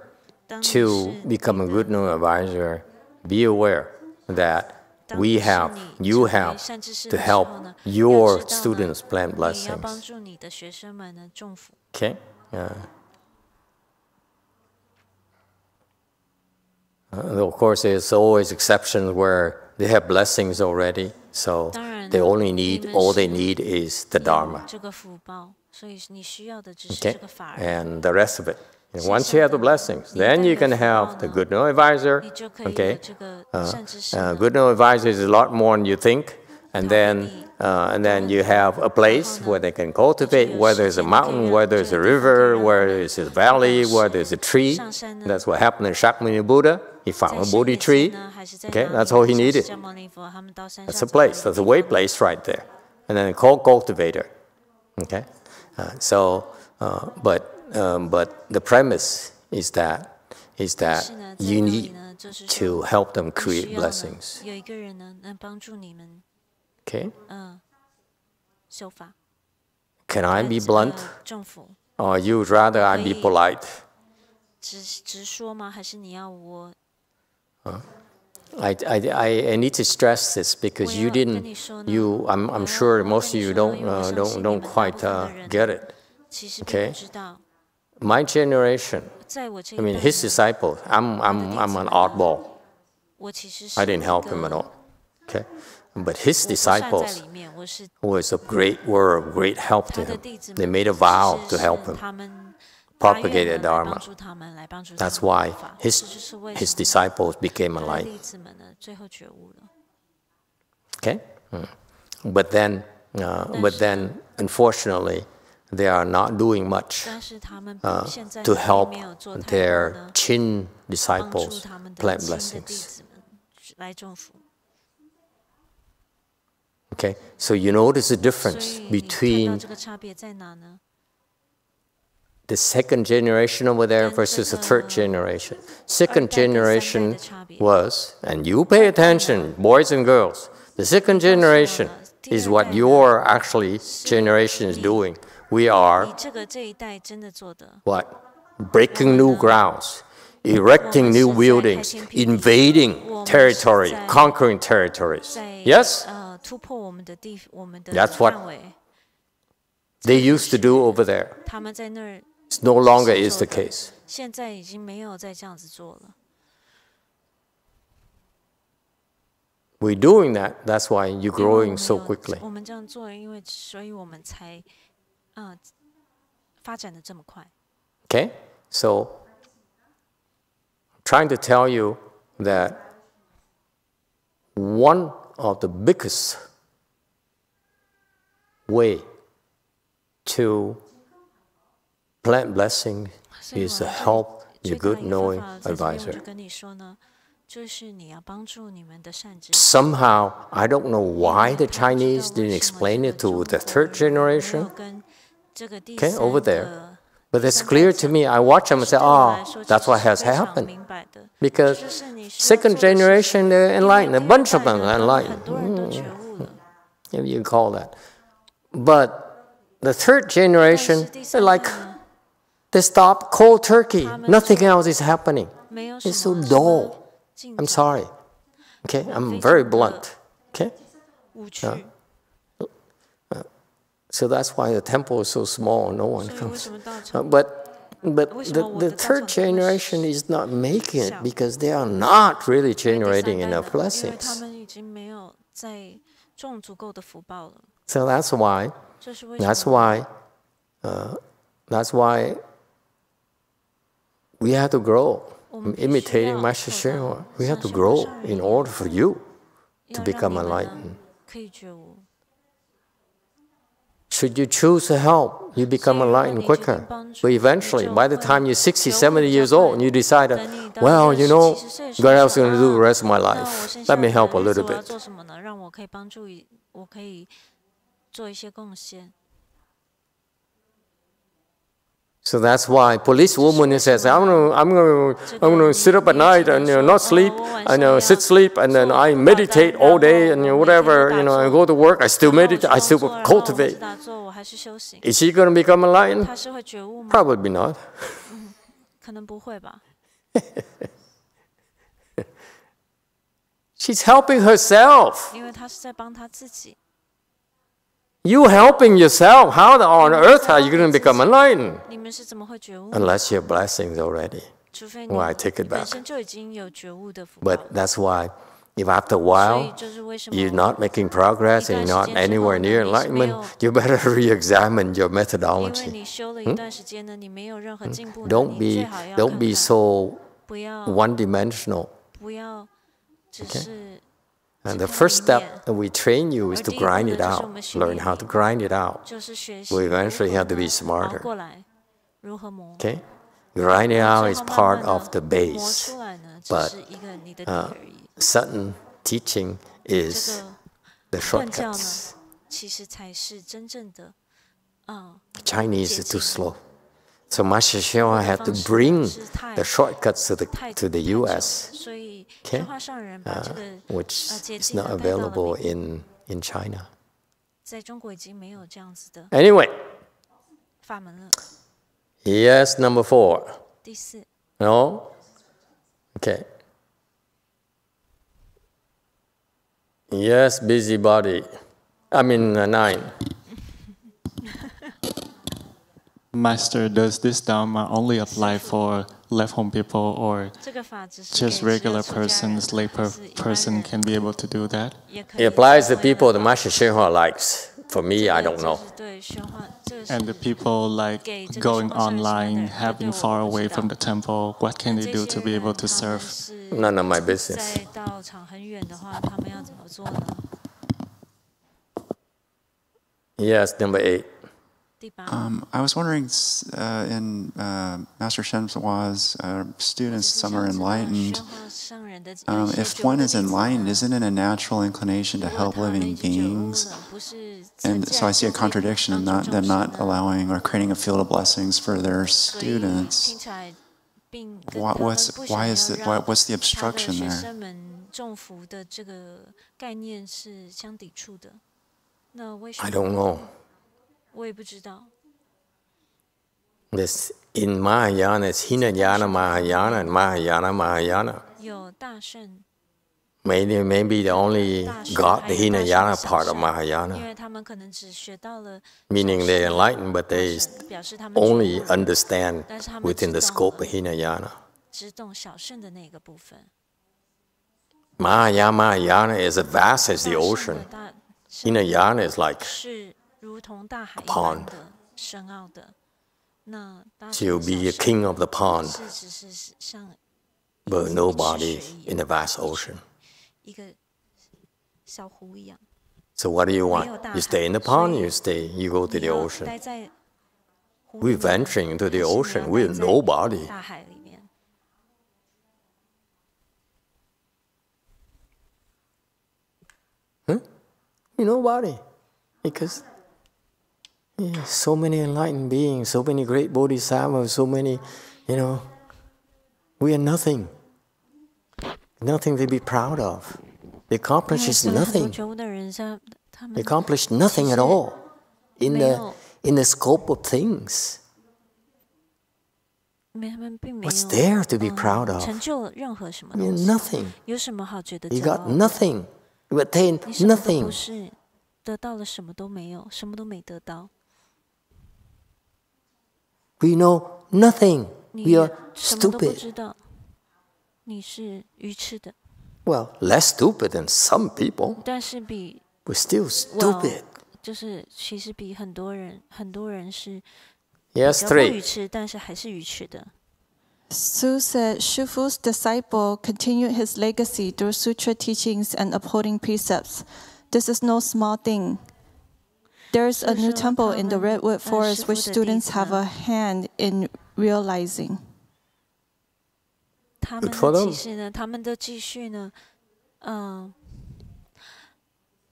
Speaker 2: 当你
Speaker 1: to
Speaker 2: 是
Speaker 1: become a
Speaker 2: 你
Speaker 1: good
Speaker 2: 的
Speaker 1: known advisor, be aware that
Speaker 2: 当
Speaker 1: we
Speaker 2: 你是
Speaker 1: have,
Speaker 2: 你
Speaker 1: you
Speaker 2: 成为
Speaker 1: have
Speaker 2: 善知识
Speaker 1: to
Speaker 2: 的时
Speaker 1: help
Speaker 2: 候呢，
Speaker 1: your
Speaker 2: 要知道呢
Speaker 1: students plant
Speaker 2: 你要帮
Speaker 1: blessings.
Speaker 2: 助你的学生们呢种福。
Speaker 1: Okay? Of course, there's always exceptions where they have blessings already, so
Speaker 2: 当然
Speaker 1: they
Speaker 2: 呢
Speaker 1: only
Speaker 2: 你
Speaker 1: need,
Speaker 2: 们
Speaker 1: all they
Speaker 2: 是
Speaker 1: need is the
Speaker 2: 有
Speaker 1: Dharma.
Speaker 2: 这个福报，所以你需要的只是
Speaker 1: Okay?
Speaker 2: 这个法而已。
Speaker 1: And the rest of it. And once you have the blessings, then you can have the good known advisor.
Speaker 2: 你就可以有
Speaker 1: Okay?
Speaker 2: 这个善知识呢
Speaker 1: Good known advisor is a lot more than you think. And then you have a place where they can cultivate, where there's a mountain, where there's a river, where there's a valley, where there's a tree. That's what happened to Shakyamuni Buddha. He
Speaker 2: 在
Speaker 1: found a
Speaker 2: 山
Speaker 1: Bodhi
Speaker 2: 野
Speaker 1: tree.
Speaker 2: 间呢，还是在
Speaker 1: Okay,
Speaker 2: 哪里
Speaker 1: that's all he
Speaker 2: 像
Speaker 1: needed.
Speaker 2: 释迦牟尼佛他们到山
Speaker 1: That's
Speaker 2: 上
Speaker 1: a
Speaker 2: 找到一
Speaker 1: place.
Speaker 2: 个
Speaker 1: That's a
Speaker 2: 地
Speaker 1: way
Speaker 2: 方
Speaker 1: place right there. And then called cultivator. Okay, but the premise is that
Speaker 2: 但是呢，在
Speaker 1: you
Speaker 2: 那里
Speaker 1: need
Speaker 2: 呢，就是
Speaker 1: to
Speaker 2: 说
Speaker 1: help them
Speaker 2: 你
Speaker 1: create
Speaker 2: 需要呢
Speaker 1: blessings.
Speaker 2: 有一个人呢能帮助你们
Speaker 1: Okay,
Speaker 2: 修法，
Speaker 1: can I be blunt,
Speaker 2: 种福。
Speaker 1: or you'd rather I be polite?
Speaker 2: 直说吗？还是你要我？
Speaker 1: I need to stress this because you didn't. I'm sure most of you don't quite get it.
Speaker 2: 其实并
Speaker 1: Okay.
Speaker 2: 不知道，
Speaker 1: My generation.
Speaker 2: 在我这一
Speaker 1: I
Speaker 2: 代
Speaker 1: mean,
Speaker 2: 呢
Speaker 1: his disciples. I'm an oddball.
Speaker 2: 我其实是
Speaker 1: I didn't help
Speaker 2: 一
Speaker 1: him at
Speaker 2: 个
Speaker 1: all. Okay, but his
Speaker 2: 我不善在
Speaker 1: disciples
Speaker 2: 里面，我是
Speaker 1: were of great help to
Speaker 2: 他的
Speaker 1: him.
Speaker 2: 弟子
Speaker 1: They
Speaker 2: 们，
Speaker 1: made a
Speaker 2: 其
Speaker 1: vow
Speaker 2: 实
Speaker 1: to help
Speaker 2: 是
Speaker 1: him
Speaker 2: 他们
Speaker 1: propagate
Speaker 2: 来
Speaker 1: the Dharma.
Speaker 2: 帮助他们，来帮助他们
Speaker 1: That's why
Speaker 2: 的法
Speaker 1: his
Speaker 2: 这就是为什么
Speaker 1: disciples became
Speaker 2: 他的
Speaker 1: enlightened.
Speaker 2: 弟子们呢最后觉悟了。
Speaker 1: Okay, but then, unfortunately, they are not doing much
Speaker 2: 但是他们 现在
Speaker 1: to
Speaker 2: 并
Speaker 1: help
Speaker 2: 没有做太多
Speaker 1: their
Speaker 2: 呢，
Speaker 1: Chin
Speaker 2: 帮助
Speaker 1: disciples
Speaker 2: 他们的
Speaker 1: plant
Speaker 2: 亲的弟
Speaker 1: blessings.
Speaker 2: 子们来种福。
Speaker 1: Okay, so you notice the
Speaker 2: 所
Speaker 1: difference
Speaker 2: 以你看到
Speaker 1: between
Speaker 2: 这个差别在哪呢？
Speaker 1: the second generation over there
Speaker 2: 跟
Speaker 1: versus the
Speaker 2: 这
Speaker 1: third
Speaker 2: 个
Speaker 1: generation. Second
Speaker 2: 二代跟三代的
Speaker 1: generation
Speaker 2: 差别。
Speaker 1: was, and you pay attention, boys and girls, the second generation is what your actually generation is doing. We are
Speaker 2: 你这一代真的做的，
Speaker 1: what? Breaking new grounds, erecting new buildings, invading territory, conquering territories.
Speaker 2: 在
Speaker 1: Yes?
Speaker 2: 突破我们的
Speaker 1: That's what
Speaker 2: 范围。
Speaker 1: They used to do over there.
Speaker 2: 他们在那儿
Speaker 1: It no longer
Speaker 2: 是
Speaker 1: is the
Speaker 2: 做的
Speaker 1: case.
Speaker 2: 现在已经没有再这样子做了。
Speaker 1: We're doing that. That's why you're
Speaker 2: 因为
Speaker 1: growing so
Speaker 2: 我们有
Speaker 1: quickly.
Speaker 2: 我们这样做，所以我们才发展的这么快。
Speaker 1: Okay? So, I'm trying to tell you that one of the biggest way to plant blessing
Speaker 2: 所以
Speaker 1: is to
Speaker 2: 我
Speaker 1: help
Speaker 2: 最
Speaker 1: your
Speaker 2: 大的
Speaker 1: good
Speaker 2: 一个
Speaker 1: knowing
Speaker 2: 方法，在这边我
Speaker 1: advisor.
Speaker 2: 就跟你说呢，就是你要帮助你们的善知识。
Speaker 1: Somehow, I don't know why the Chinese didn't explain it to the third generation. Okay, over there. But it's clear to me. I watch them and say, oh, that's what has happened. Because second generation, they're enlightened. A bunch of them are enlightened. If you call that. But the third generation, they're like, they stop cold turkey. Nothing else is happening. It's so dull. I'm sorry. Okay, I'm very blunt. Okay? So that's why the temple is so small, no one comes. But the third generation is not making it because they are not really generating enough blessings. So that's why we have to grow. Imitating Master Shenhua, we have to grow in order for you to become enlightened. Should you choose to help, you become enlightened quicker. But eventually, by the time you're 60, 70 years old, and you decide, well, you know, what else am I going to do the rest of my life? Let me help a little bit. So that's why policewoman says, I'm gonna sit up at night and not sleep and sleep and then I meditate all day and whatever, I go to work, I still meditate, I still cultivate. Is she gonna become enlightened? Probably not. She's helping herself. You helping yourself. How on earth are you going to become enlightened? Unless you have blessings already. Well, I take it back. But that's why, if after a while you're not making progress and you're not anywhere near enlightenment, you better re-examine your methodology. Don't be so one-dimensional. Okay? And the first step that we train you is to grind it out. Learn how to grind it out. We eventually have to be smarter. Okay? Grinding out is part of the base. But certain teaching is the shortcuts. Chinese is too slow. So Master Shenhua had to bring the shortcuts to the US, okay? Which is not available in China. Anyway, yes, number 4. No? Okay. Yes, busybody. 9.
Speaker 7: Master, does this Dharma only apply for left-home people or just regular persons, lay person can be able to do that?
Speaker 1: It applies to people the Master Shenhua likes. For me, I don't know.
Speaker 7: And the people like going online, having far away from the temple, what can they do to be able to serve?
Speaker 1: None of my business. Yes, number 8.
Speaker 8: I was wondering, in Master Shenhua's students, some are enlightened. If one is enlightened, isn't it a natural inclination to help living beings? And so I see a contradiction in them not allowing or creating a field of blessings for their students. What's the obstruction there?
Speaker 1: I don't know. This in Mahayana, it's Hinayana Mahayana and Mahayana Mahayana. Maybe they only got the Hinayana part of Mahayana, meaning they're enlightened, but they only understand within the scope of Hinayana. Mahayana is as vast as the ocean. Hinayana is like a pond. So you'll be a king of the pond, but nobody in the vast ocean. So what do you want? You stay in the pond, you go to the ocean. We're venturing into the ocean, we're nobody. You're nobody. Because so many enlightened beings, so many great bodhisattvas, so many, we are nothing. Nothing to be proud of. They accomplished nothing. They accomplished nothing at all. in the scope of things. What's there to be proud of? Nothing. You got nothing. You attain nothing. We know nothing. We are stupid. Well, less stupid than some people. We're still stupid. Yes, 3.
Speaker 3: Su said Shufu's disciple continued his legacy through sutra teachings and upholding precepts. This is no small thing. There is a new temple in the redwood forest which students have a hand in realizing.
Speaker 1: Good for them.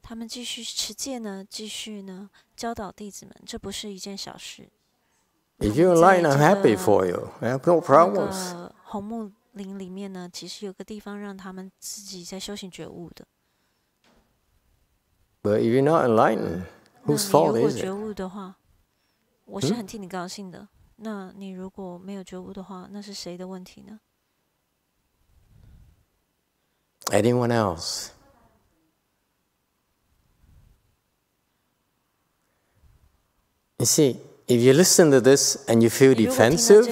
Speaker 2: 他们继续持戒呢，继续呢教导弟子们，这不是一件小事。
Speaker 1: If you're enlightened, I'm happy for you. I have no problems.
Speaker 2: 红木林里面呢，其实有个地方让他们自己在修行觉悟的。
Speaker 1: But if you're not enlightened, whose fault is it?
Speaker 2: 如果觉悟的话，我是很替你高兴的。那你如果没有觉悟的话，那是谁的问题呢？
Speaker 1: Anyone else? You see, if you listen to this and you feel defensive,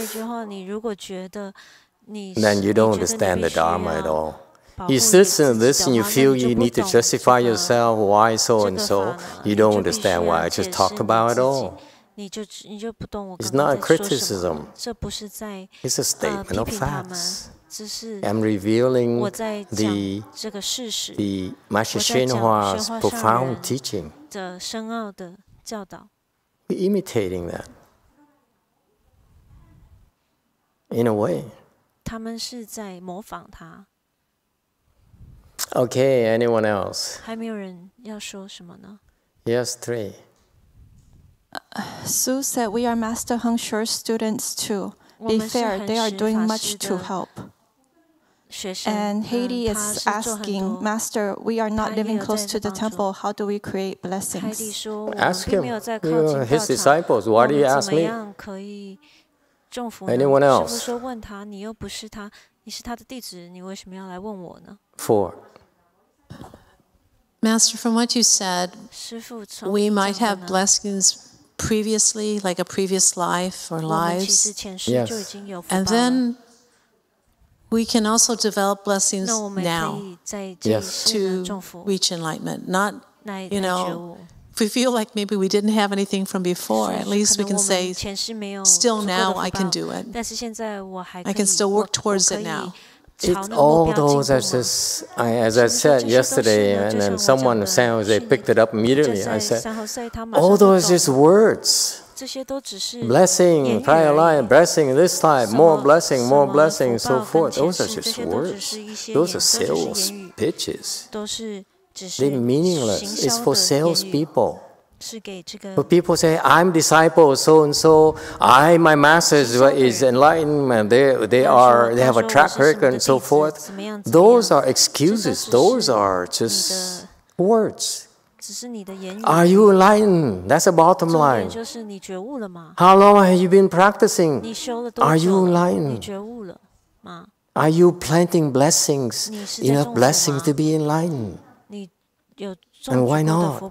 Speaker 1: then you don't understand the Dharma at all. You listen to this and you feel you need to justify yourself, why so and so, you don't understand why I just talked about it all. It's not a criticism. It's a statement of facts. I'm revealing the Master Shenhua's profound teaching. We're imitating that. In a way. Okay, anyone else? Yes, 3.
Speaker 3: Su said we are Master Heng Shuo's students too. Be fair, they are doing much to help. And Haiti is asking, Master, we are not living close to the temple. How do we create blessings?
Speaker 1: Ask him. You're his disciples. Why do you ask me? Anyone else? 4.
Speaker 5: Master, from what you said, we might have blessings previously, like a previous life or lives.
Speaker 1: Yes.
Speaker 5: And then we can also develop blessings now to reach enlightenment. Not, if we feel like maybe we didn't have anything from before, at least we can say, still now I can do it. I can still work towards it now.
Speaker 1: All those, as I said yesterday, and then someone, San Jose, picked it up immediately. I said, all those are just words. Blessing, prior life, blessing this type, more blessing, so forth. Those are just words. Those are sales pitches. They're meaningless. It's for salespeople. But people say, I'm disciple so and so. My master is enlightened. They have a track record and so forth. Those are excuses. Those are just words. Are you enlightened? That's the bottom line. How long have you been practicing? Are you enlightened? Are you planting blessings? Enough blessings to be enlightened? And why not?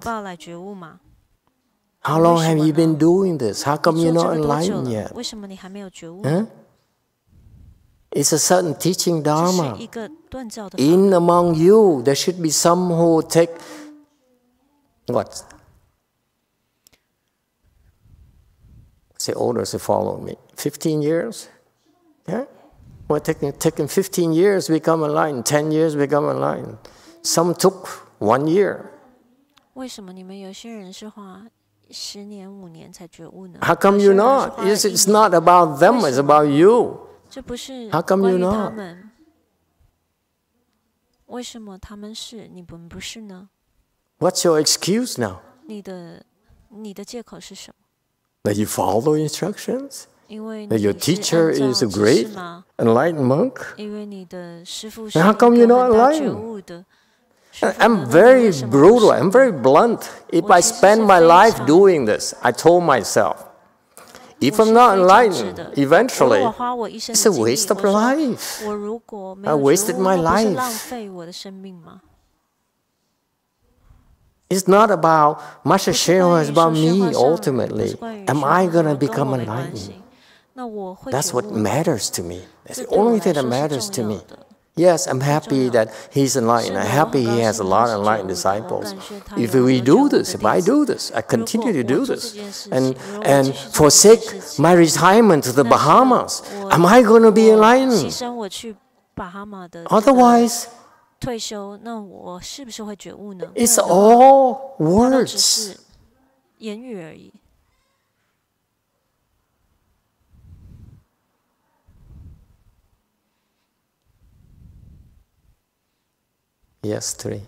Speaker 1: How long have you been doing this? How come you're not enlightened yet? Huh? It's a certain teaching Dharma. In among you, there should be some who take what? Say older to follow me. 15 years? Yeah? Well, taking 15 years to become enlightened, 10 years to become enlightened. Some took 1 year. How come you're not? It's not about them, it's about you. How come you're not? What's your excuse now? That you follow instructions? That your teacher is a great enlightened monk? And how come you're not enlightened? I'm very brutal, I'm very blunt. If I spend my life doing this, I told myself, if I'm not enlightened, eventually, it's a waste of life. I wasted my life. It's not about Master Sheo, it's about me ultimately. Am I going to become enlightened? That's what matters to me. That's the only thing that matters to me. Yes, I'm happy that he's enlightened. I'm happy he has a lot of enlightened disciples. If we do this, if I do this, I continue to do this, and forsake my retirement to the Bahamas, am I going to be enlightened? Otherwise, it's all words. Yes, 3.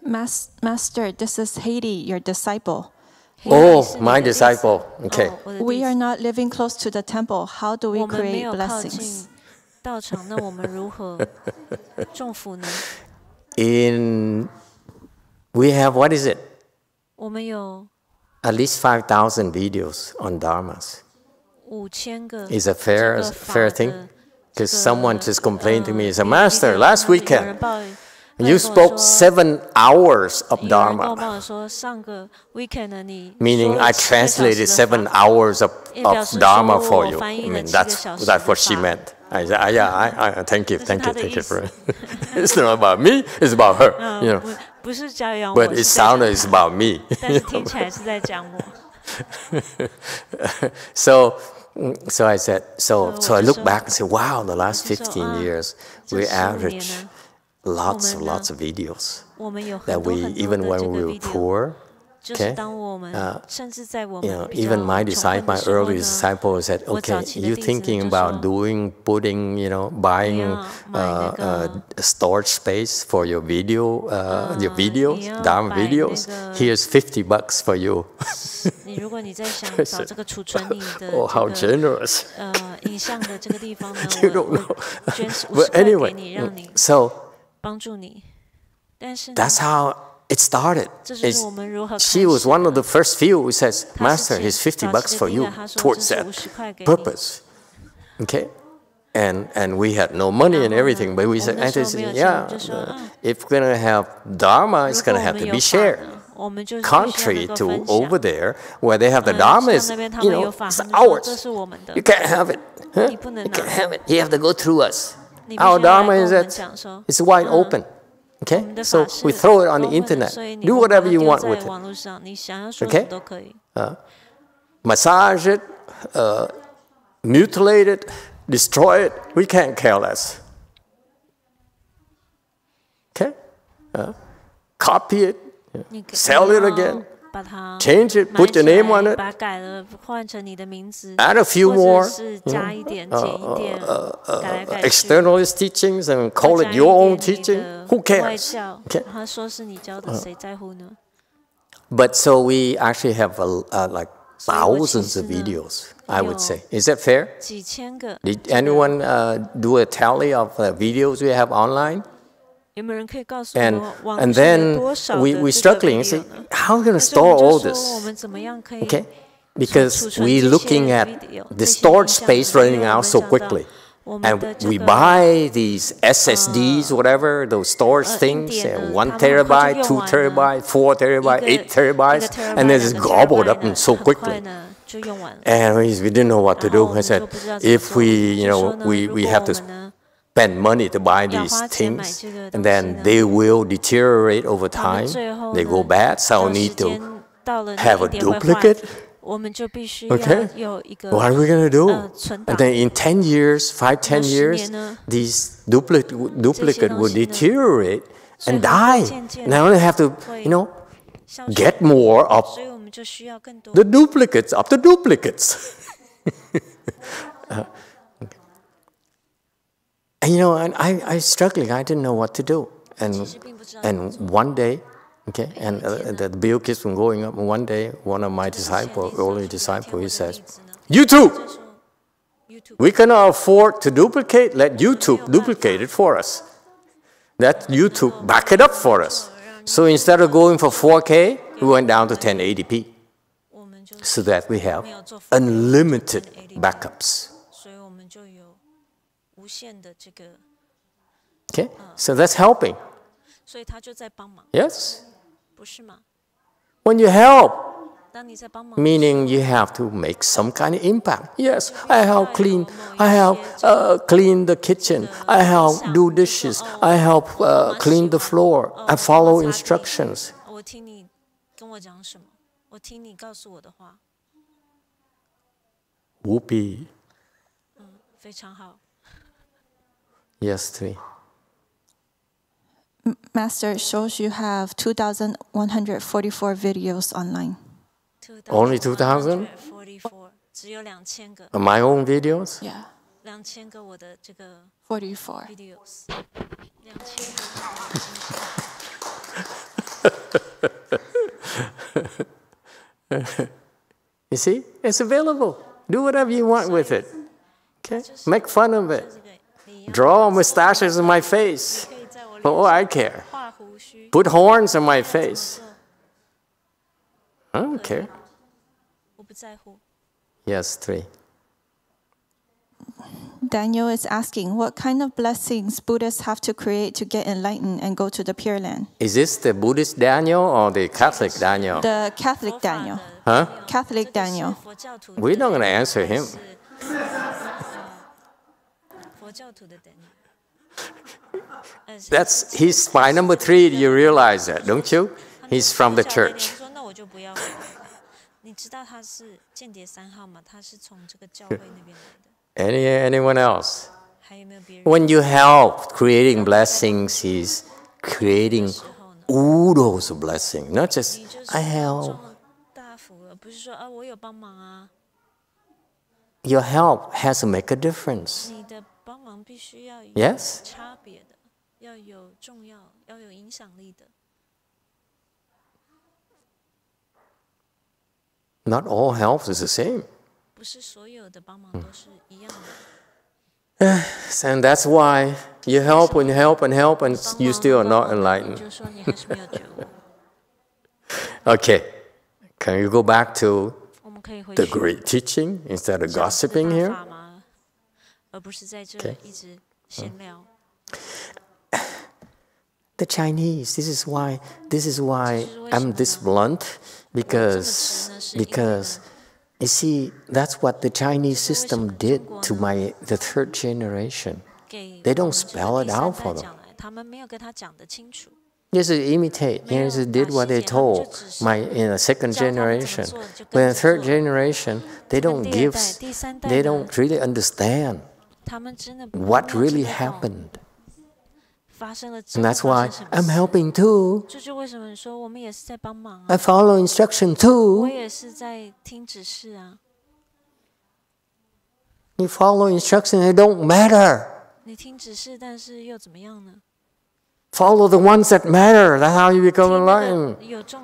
Speaker 9: Master, this is Haiti, your disciple.
Speaker 1: Oh, my disciple. Okay.
Speaker 9: We are not living close to the temple. How do we create blessings?
Speaker 1: We have, what is it? At least 5,000 videos on dharmas. Is a fair thing? Because someone just complained to me, he said, Master, last weekend, you spoke 7 hours of Dharma. Meaning I translated 7 hours of Dharma for you. I mean, that's what she meant. I said, yeah, thank you for it. It's not about me, it's about her. You know. But it sounded it's about me. So I said, so I look back and say, wow, the last 15 years, we average lots of videos that we, even when we were poor, okay, even my early disciple said, okay, you thinking about putting, buying a storage space for your video, your videos, Dharma videos, here's $50 for you. Oh, how generous. You don't know. But anyway, so that's how it started. She was one of the first few who says, Master, here's $50 for you towards that purpose. Okay? And we had no money and everything, but we said, yeah, if we're going to have Dharma, it's going to have to be shared. Contrary to over there, where they have the Dharma, it's ours. You can't have it. Huh? You can't have it. You have to go through us. Our Dharma is that it's wide open. Okay? So we throw it on the internet. Do whatever you want with it. Okay? Massage it, mutilate it, destroy it. We can't care less. Okay? Copy it, sell it again, change it, put your name on it, add a few more externalist teachings and call it your own teaching. Who cares? Okay. But so we actually have like thousands of videos, I would say. Is that fair? Did anyone do a tally of videos we have online? And then we're struggling and say, how are we going to store all this? Okay? Because we're looking at the storage space running out so quickly. And we buy these SSDs, whatever, those storage things, 1 terabyte, 2 terabyte, 4 terabyte, 8 terabytes, and they're just gobbled up and so quickly. And we didn't know what to do. I said, if we have to spend money to buy these things, and then they will deteriorate over time. They go bad, so we need to have a duplicate. Okay? What are we going to do? And then in 10 years, 10 years, these duplicate will deteriorate and die. And I only have to, get more of the duplicates of the duplicates. And I struggling. I didn't know what to do. And one day, okay, and the bill keeps on going up. And one day, one of my early disciples, he says, YouTube! We cannot afford to duplicate. Let YouTube duplicate it for us. That YouTube back it up for us. So instead of going for 4K, we went down to 1080p. So that we have unlimited backups. Okay, so that's helping. Yes. When you help, meaning you have to make some kind of impact. Yes, I help clean. I help clean the kitchen. I help do dishes. I help clean the floor. I follow instructions. Whoopee. Yes, 3.
Speaker 9: Master, it shows you have 2,144 videos online.
Speaker 1: Only 2,000? My own videos?
Speaker 9: Yeah. 44.
Speaker 1: You see? It's available. Do whatever you want with it. Okay? Make fun of it. Draw mustaches on my face. Oh, I care. Put horns on my face. I don't care. Yes, 3.
Speaker 9: Daniel is asking, what kind of blessings Buddhists have to create to get enlightened and go to the Pure Land?
Speaker 1: Is this the Buddhist Daniel or the Catholic Daniel?
Speaker 9: The Catholic Daniel.
Speaker 1: Huh?
Speaker 9: Catholic Daniel.
Speaker 1: We're not going to answer him. He's my number 3. You realize that, don't you? He's from the church. Anyone else? When you help creating blessings, he's creating oodles of blessing, not just I help. Your help has to make a difference. Yes? Not all help is the same. And that's why you help and help and help and you still are not enlightened. Okay, can you go back to the great teaching instead of gossiping here? Okay. The Chinese, this is why I'm this blunt, because you see, that's what the Chinese system did to the 3rd generation. They don't spell it out for them. Just imitate. Just did what they told in the 2nd generation. But in the 3rd generation, they don't really understand what really happened. And that's why I'm helping too. I follow instruction too. You follow instruction, it don't matter. Follow the ones that matter. That's how you become enlightened.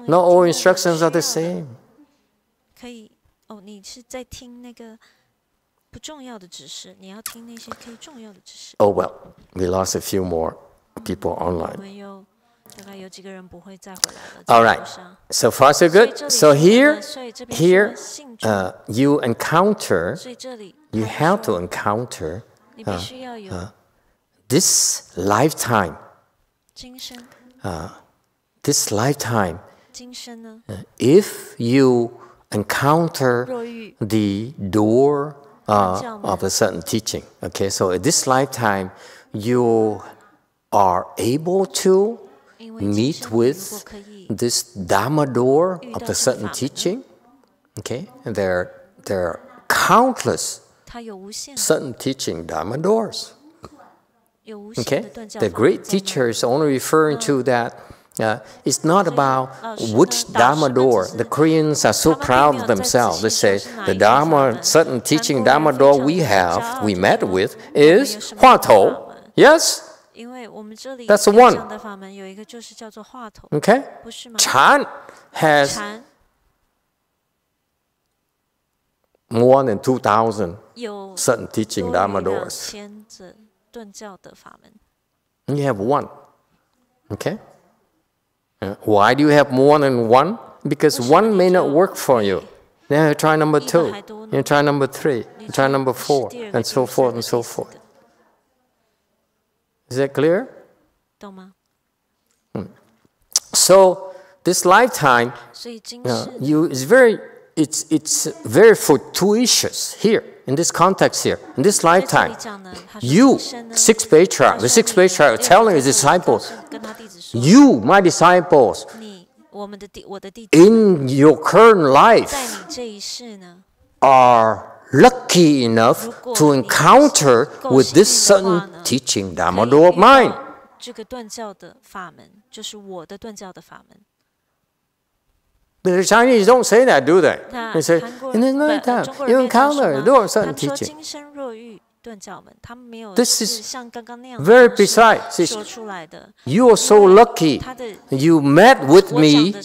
Speaker 1: Not all instructions are the same. Oh well, we lost a few more people online. All right, so far so good. So here you have to encounter this lifetime. If you encounter the door of a certain teaching, okay, so in this lifetime you are able to meet with this Dharma door of the certain teaching, okay, and there are countless certain teaching Dharma doors. Okay, the great teacher is only referring to that. It's not about which Dharma door. The Koreans are so proud of themselves. They say the Dharma, certain teaching Dharma door we met with is Huatou. Yes? That's the one. Okay? Chan has more than 2,000 certain teaching Dharma doors. And you have one. Okay? Why do you have more than one? Because one may not work for you. Then you try number 2, you try number 3, you try number 4, and so forth and so forth. Is that clear? So this lifetime, it's very fortuitous here, in this context here. In this lifetime, you, the sixth patriarch telling his disciples, you, my disciples, in your current life, are lucky enough to encounter with this certain teaching, Dharma door of mine. But the Chinese don't say that, do they? They say, in this lifetime, you encounter the door of certain teaching. This is very precise. You are so lucky. You met with me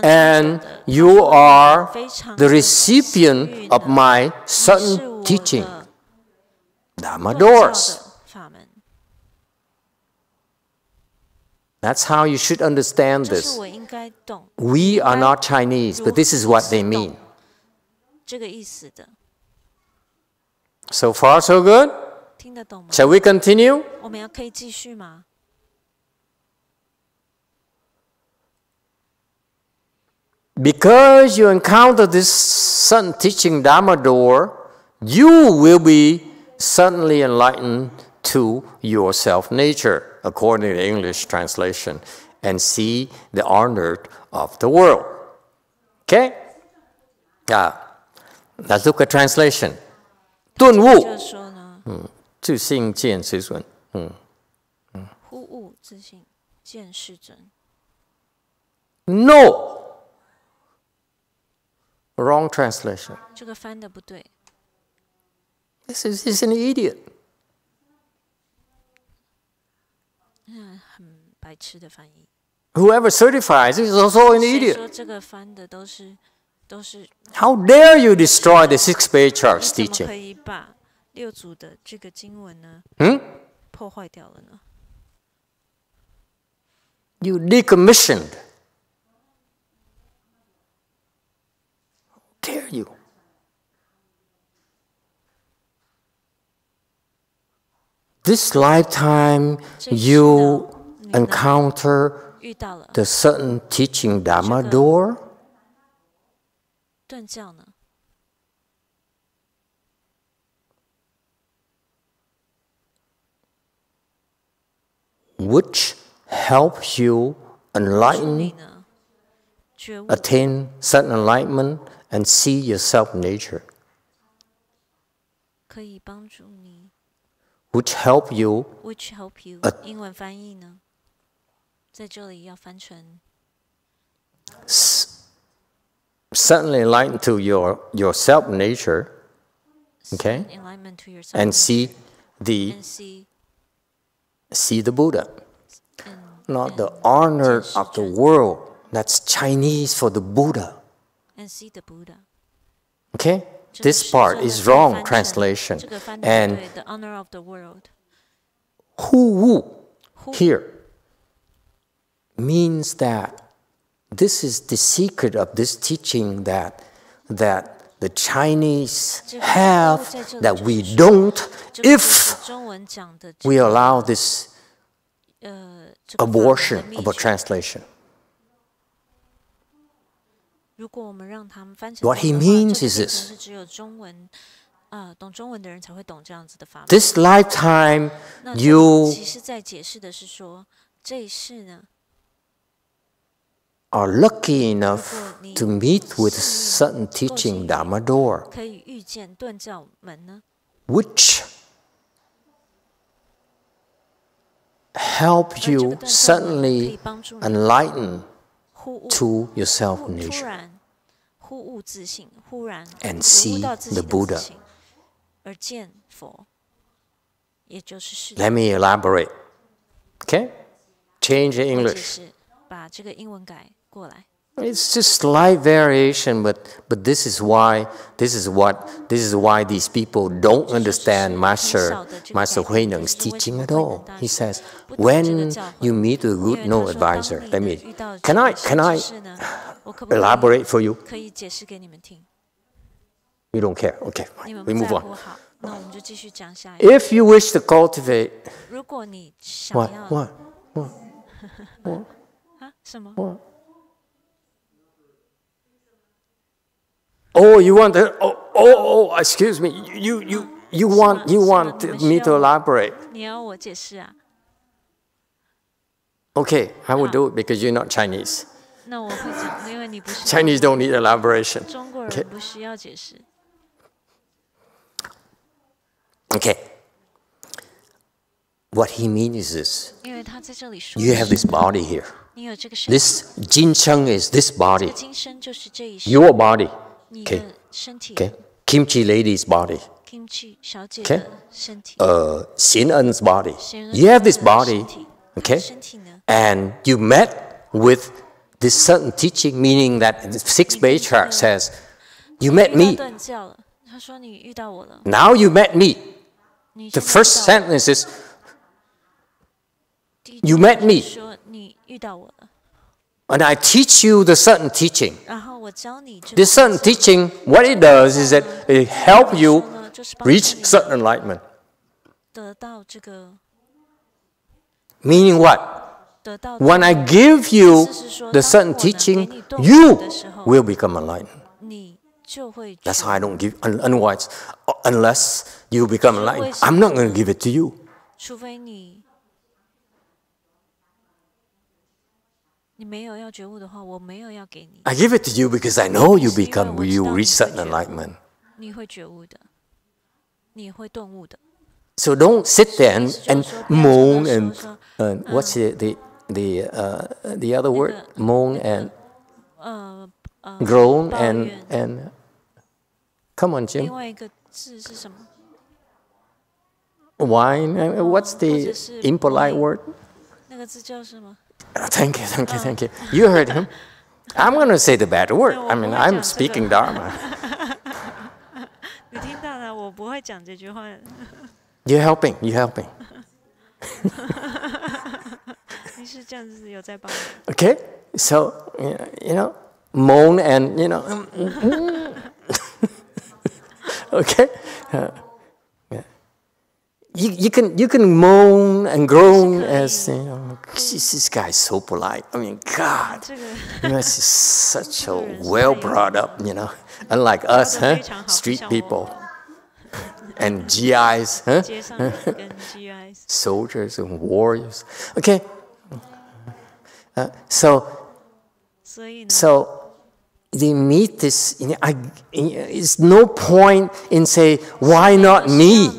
Speaker 1: and you are the recipient of my certain teaching. Dharma doors. That's how you should understand this. We are not Chinese, but this is what they mean. So far, so good? Shall we continue? Because you encounter this certain teaching Dharma door, you will be suddenly enlightened to your self-nature, according to the English translation, and see the honor of the world. Okay? Let's look at translation. 顿悟，自性见识准。忽悟自性见识准。No. Wrong translation. 这个翻的不对。This is an idiot. 很白痴的翻译。Whoever certifies is also an idiot. 说这个翻的都是。How dare you destroy the six patriarchs' teaching? 可以把六祖的这个经文呢，破坏掉了呢 You decommissioned. How dare you? This lifetime you encounter the certain teaching Dharma door. 顿教呢 which helps you enlighten, attain certain enlightenment, and see your self-nature. 可以帮助你 which help you 英文翻译呢在这里要翻成 certainly enlightened to your self-nature, okay, and see the Buddha, not the honor of the world. That's Chinese for the Buddha. And see the Buddha. Okay, this part is wrong translation. And the honor of the world. Hu here means that this is the secret of this teaching that the Chinese have that we don't if we allow this abortion of a translation. What he means is this. This lifetime you are lucky enough to meet with certain teaching Dharma door, which help you suddenly enlighten to your self-nature and see the Buddha. Let me elaborate. Okay? Change the English. It's just slight variation, but this is why these people don't understand Master Huineng's teaching at all. He says, when you meet a good no advisor, can I elaborate for you? You don't care. Okay, fine. We move on. If you wish to cultivate, what? Oh, you want to? Oh! Excuse me. You want me to elaborate? Okay, I will do it because you're not Chinese. Chinese don't need elaboration. Okay. What he means is this. You have this body here. This Jincheng is this body. Your body. Okay. Kimchi lady's body. Okay. Xin En's body. You have this body. Okay. And you met with this certain teaching, meaning that the 6th Bei chart says, you met me. Now you met me. The first sentence is, you met me. And I teach you the certain teaching. This certain teaching, what it does is that it helps you reach certain enlightenment. Meaning what? When I give you the certain teaching, you will become enlightened. That's why I don't give, otherwise, unless you become enlightened, I'm not going to give it to you. I give it to you because I know you reach certain enlightenment. So don't sit there and moan and what's the other word? Moan and groan and come on, Jim. Whine. What's the impolite word? Thank you. You heard him. I'm going to say the bad word. I mean, I'm speaking Dharma. You're helping. Okay? So, moan and, okay? You can moan and groan as, this guy's so polite. I mean, God, he's such a well brought up, unlike us, street people and GIs, soldiers and warriors. Okay, so they meet this. It's no point in say, why not me?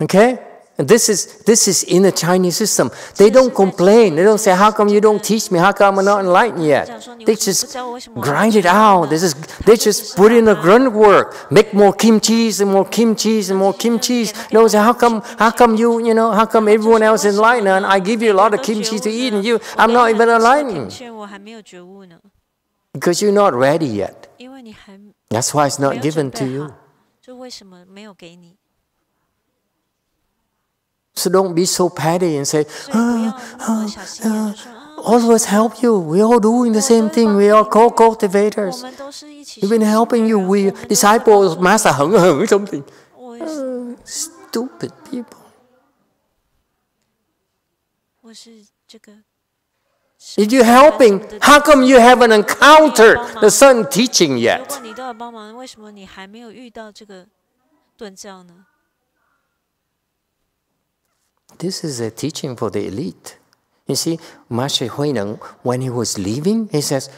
Speaker 1: Okay? And this is in the Chinese system. They don't complain. They don't say, how come you don't teach me? How come I'm not enlightened yet? They just grind it out. They just put in a grunt work. Make more kimchis and more kimchis and more kimchis. They don't say, how come how come everyone else is enlightened and I give you a lot of kimchi to eat and I'm not even enlightened? Because you're not ready yet. That's why it's not given to you. So don't be so petty and say, all of us help you. We're all doing the same thing. We are co-cultivators. We've been helping you. We disciples of Master Heng something. Stupid people. If you're helping, how come you haven't encountered the certain teaching yet? This is a teaching for the elite. You see, Master Huineng, when he was leaving, he says,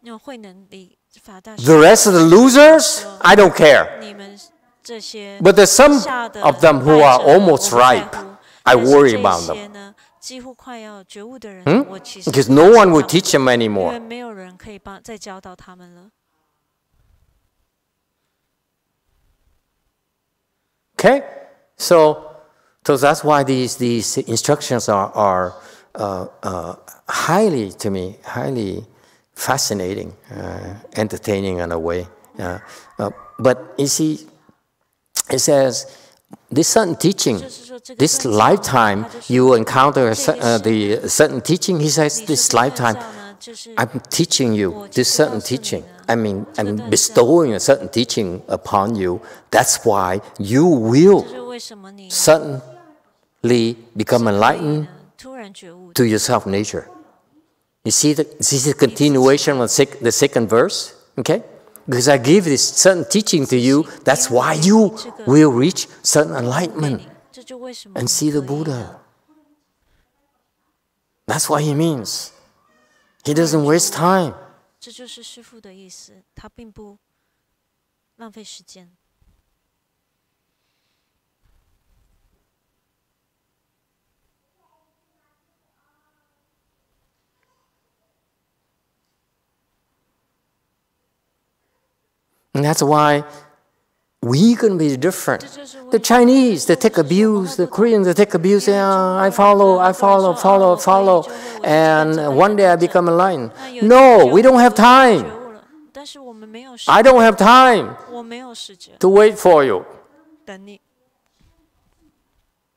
Speaker 1: the rest of the losers, I don't care. But there's some of them who are almost ripe. I worry about them. Because no one will teach them anymore. Okay? So that's why these instructions are highly, to me, highly fascinating, entertaining in a way. But you see, it says, this certain teaching, this lifetime, you encounter the certain teaching. He says, this lifetime, I'm teaching you this certain teaching. I mean, I'm bestowing a certain teaching upon you. That's why you will suddenly become enlightened to your self-nature. You see the continuation of the second verse? Okay? Because I give this certain teaching to you, that's why you will reach certain enlightenment and see the Buddha. That's what he means. He doesn't waste time. And that's why we're going to be different. The Chinese, they take abuse. The Koreans, they take abuse. I follow. And one day I become enlightened. No, we don't have time. I don't have time to wait for you.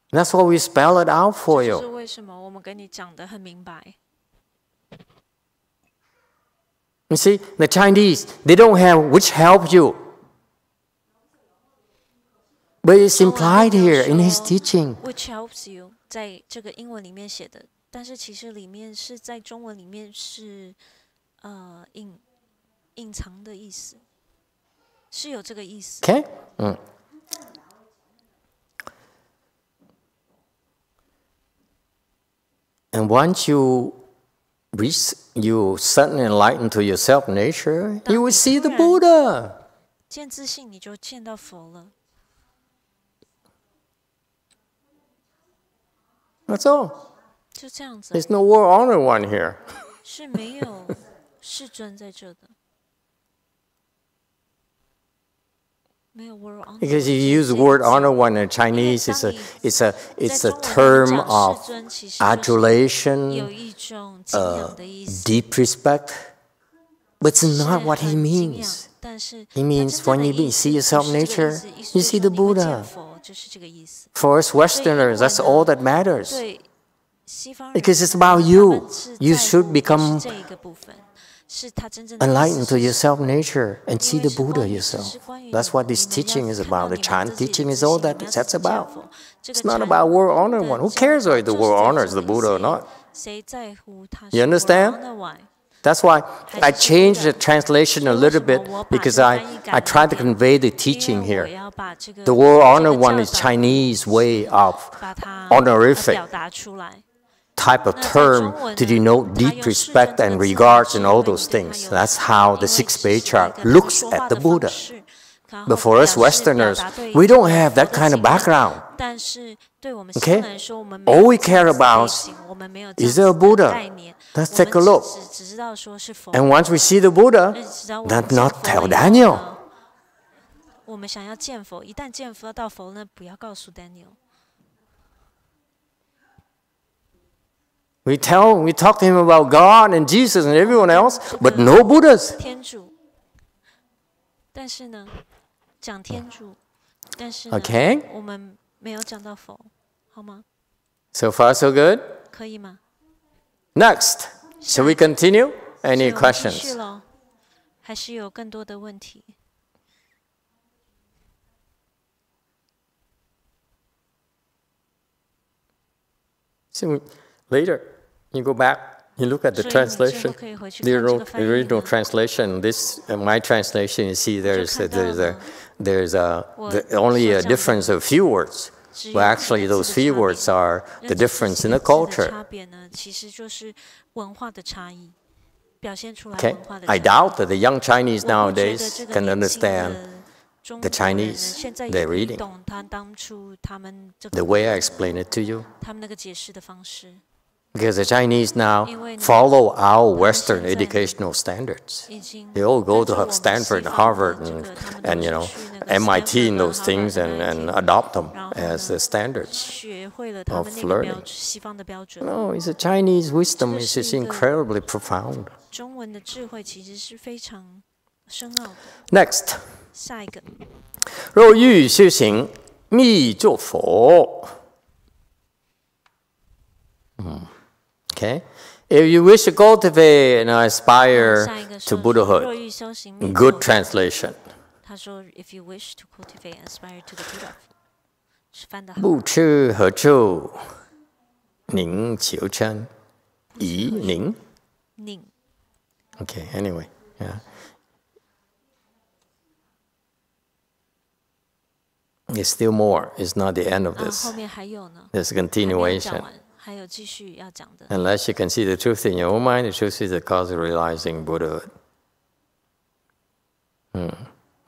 Speaker 1: That's why we spell it out for you. You see, the Chinese, they don't have which help you. But it's implied here in his teaching.
Speaker 2: Which helps you, 在这个英文里面写的，但是其实里面是在中文里面是隐藏的意思，是有这个意思。
Speaker 1: Okay. And once you suddenly enlighten to your self-nature, you will see the Buddha.
Speaker 2: 见自性，你就见到佛了。
Speaker 1: That's all.
Speaker 2: 就这样子。
Speaker 1: There's no word honor one here.
Speaker 2: 是没有世尊在这的。没有 word honor.
Speaker 1: Because you use the word honor one in Chinese, it's a term of adulation, deep respect. But it's not what he means. He means when you see your self-nature, you see the Buddha. For us Westerners, that's all that matters. Because it's about you. You should become enlightened to your self-nature and see the Buddha yourself. That's what this teaching is about. The Chan teaching is all that's about. It's not about world honor one. Who cares whether the world honors the Buddha or not? You understand? That's why I changed the translation a little bit, because I tried to convey the teaching here. The word honor one is Chinese way of honorific type of term to denote deep respect and regards and all those things. That's how the sixth patriarch looks at the Buddha. But for us Westerners, we don't have that kind of background. Okay? All we care about is there a Buddha? Let's take a look. And once we see the Buddha, then not tell Daniel. We talk to him about God and Jesus and everyone else, but no Buddhas. Okay? So far, so good? Next, shall we continue? Any questions? So later, you go back, you look at the translation, the original translation. This, my translation, you see there's only a difference of a few words. But actually, those few words are the difference in the culture. Okay? I doubt that the young Chinese nowadays can understand the Chinese they're reading. The way I explain it to you. Because the Chinese now follow our Western educational standards. They all go to Stanford and Harvard and you know, MIT and those things and adopt them as the standards of learning. No, it's a Chinese wisdom. It's just incredibly profound. Next. 若欲修行，密作佛。Okay? If you wish to cultivate and aspire to Buddhahood, good translation. 不吃何处，宁求称，宜宁。Okay, anyway, yeah. It's still more. It's not the end of this. There's a continuation. Unless you can see the truth in your own mind, the truth is the cause of realizing Buddhahood.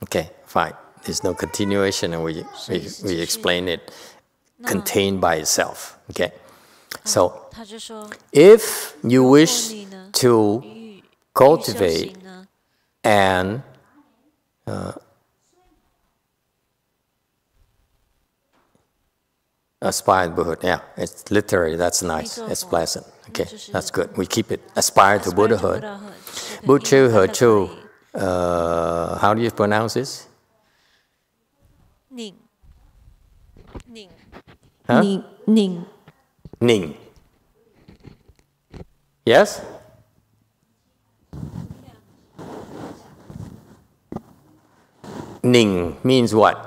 Speaker 1: Okay, fine. There's no continuation, and we explain it contained by itself. Okay, so if you wish to cultivate and aspire to Buddhahood, yeah, it's literary, that's nice, it's pleasant. Okay, that's good. We keep it. Aspire to Buddhahood. Buchu Hechu, how do you pronounce this?
Speaker 2: Ning. Ning.
Speaker 1: Huh?
Speaker 2: Ning.
Speaker 1: Ning. Yes? Ning means what?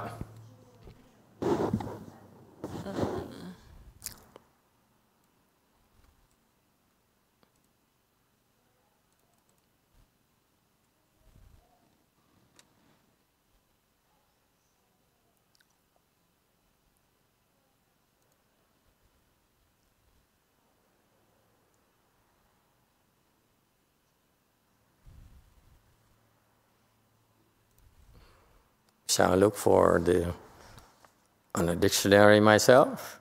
Speaker 1: Shall I look for on a dictionary myself?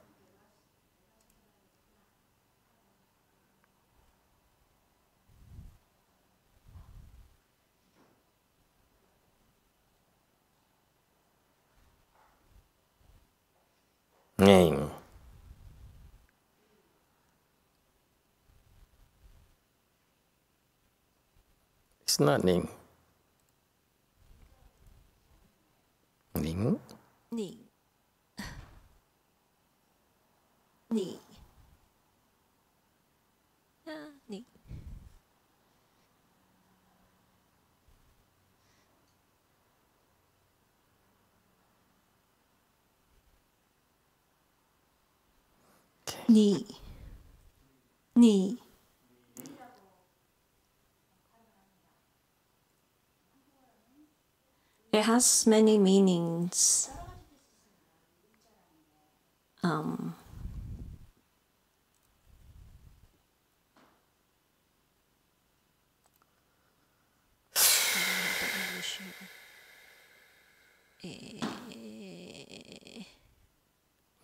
Speaker 1: Ning. It's not Ning. Ning.
Speaker 2: Ning. Ning. Ning. Ni. Ni. It has many meanings.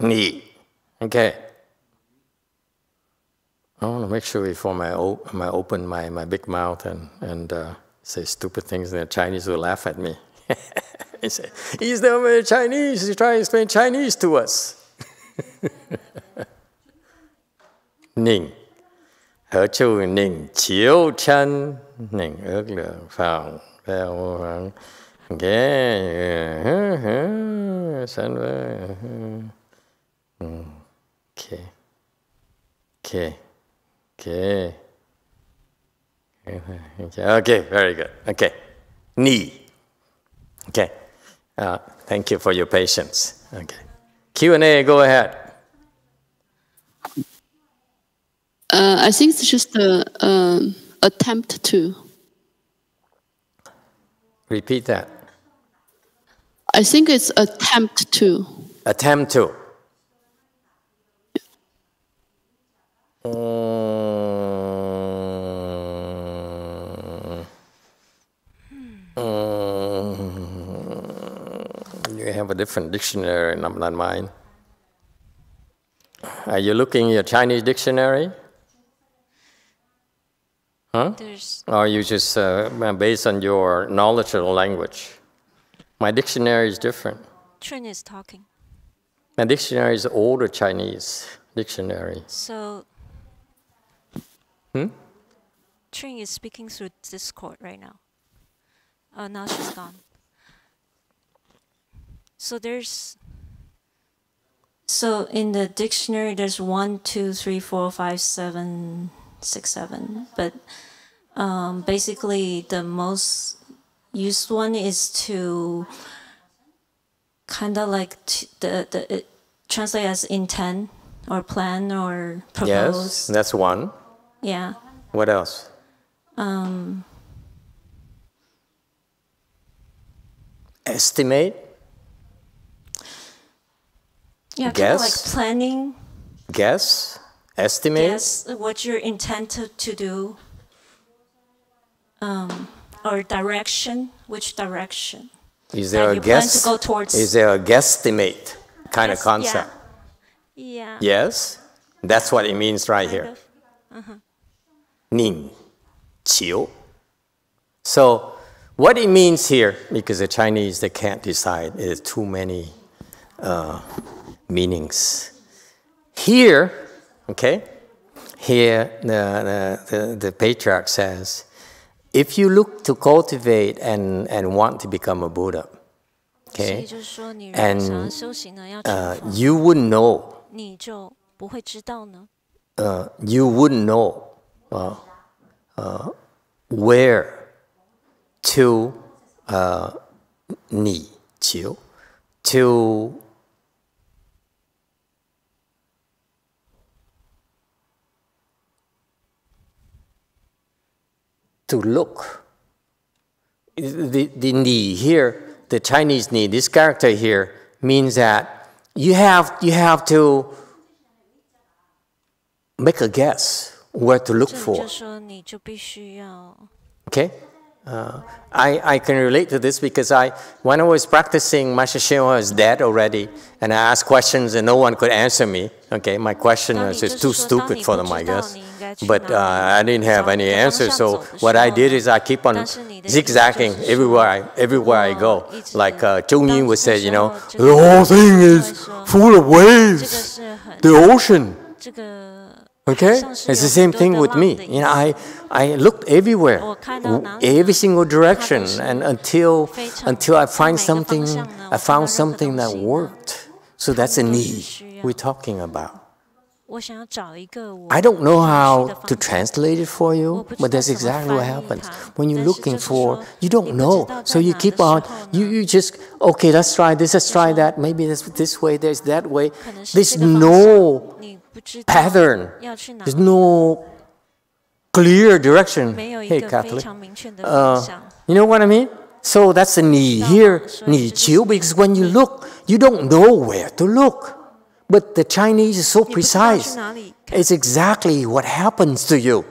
Speaker 1: Ni. Okay. I want to make sure before I open my big mouth and say stupid things, the Chinese will laugh at me. He said, he's not Chinese, he's trying to explain Chinese to us. Ning. Hở chu ning chiếu chân ning ước lượng phòng theo hướng ghé sân okay. Okay, very good. Okay. Ni. Okay. Thank you for your patience. Okay. Q&A, go ahead.
Speaker 10: I think it's just an attempt to.
Speaker 1: Repeat that.
Speaker 10: I think it's attempt to.
Speaker 1: Attempt to. You have a different dictionary, not mine. Are you looking at your Chinese dictionary? Huh? Or you just based on your knowledge of the language? My dictionary is different.
Speaker 2: Trin is talking.
Speaker 1: My dictionary is older Chinese dictionary.
Speaker 2: So, Trin is speaking through Discord right now. Now she's gone. So in the dictionary, there's 1, 2, 3, 4, 5, 7, 6, 7. But basically, the most used one is to kind of like it translate as intent or plan or propose.
Speaker 1: Yes, that's one.
Speaker 2: Yeah.
Speaker 1: What else? Estimate.
Speaker 2: Yeah,
Speaker 1: guess.
Speaker 2: Kind of like planning.
Speaker 1: Guess. Estimate.
Speaker 2: Guess what you're intended to do. Or direction. Which direction?
Speaker 1: Is there a guess? Is there a guesstimate kind of concept?
Speaker 2: Yeah.
Speaker 1: Yes. That's what it means right here. Ning, qiu. So what it means here, because the Chinese, they can't decide. There's too many meanings. Here, okay, here the patriarch says, if you look to cultivate and want to become a Buddha, okay, and you wouldn't know, you wouldn't know where to ni qiu to look. The ni here, the Chinese ni, this character here means that you have to make a guess where to look for. Okay? I can relate to this because when I was practicing, Master Shen was dead already, and I asked questions and no one could answer me. Okay, my question was just too stupid for them, I guess. But I didn't have any answers, so what I did is I keep on zigzagging everywhere I go. Like Zhong Yin would say, you know, the whole thing is full of waves, the ocean. Okay, it's the same thing with me. You know, I looked everywhere, every single direction, and until I found something that worked. So that's a need we're talking about. I don't know how to translate it for you, but that's exactly what happens. When you're looking for, you don't know. So you keep on, you just, okay, let's try this, let's try that. Maybe there's this way, there's that way. There's no pattern. There's no clear direction. Hey, Catholic. You know what I mean? So that's a ni here, ni qiu, because when you look, you don't know where to look. But the Chinese is so precise. It's exactly what happens to you.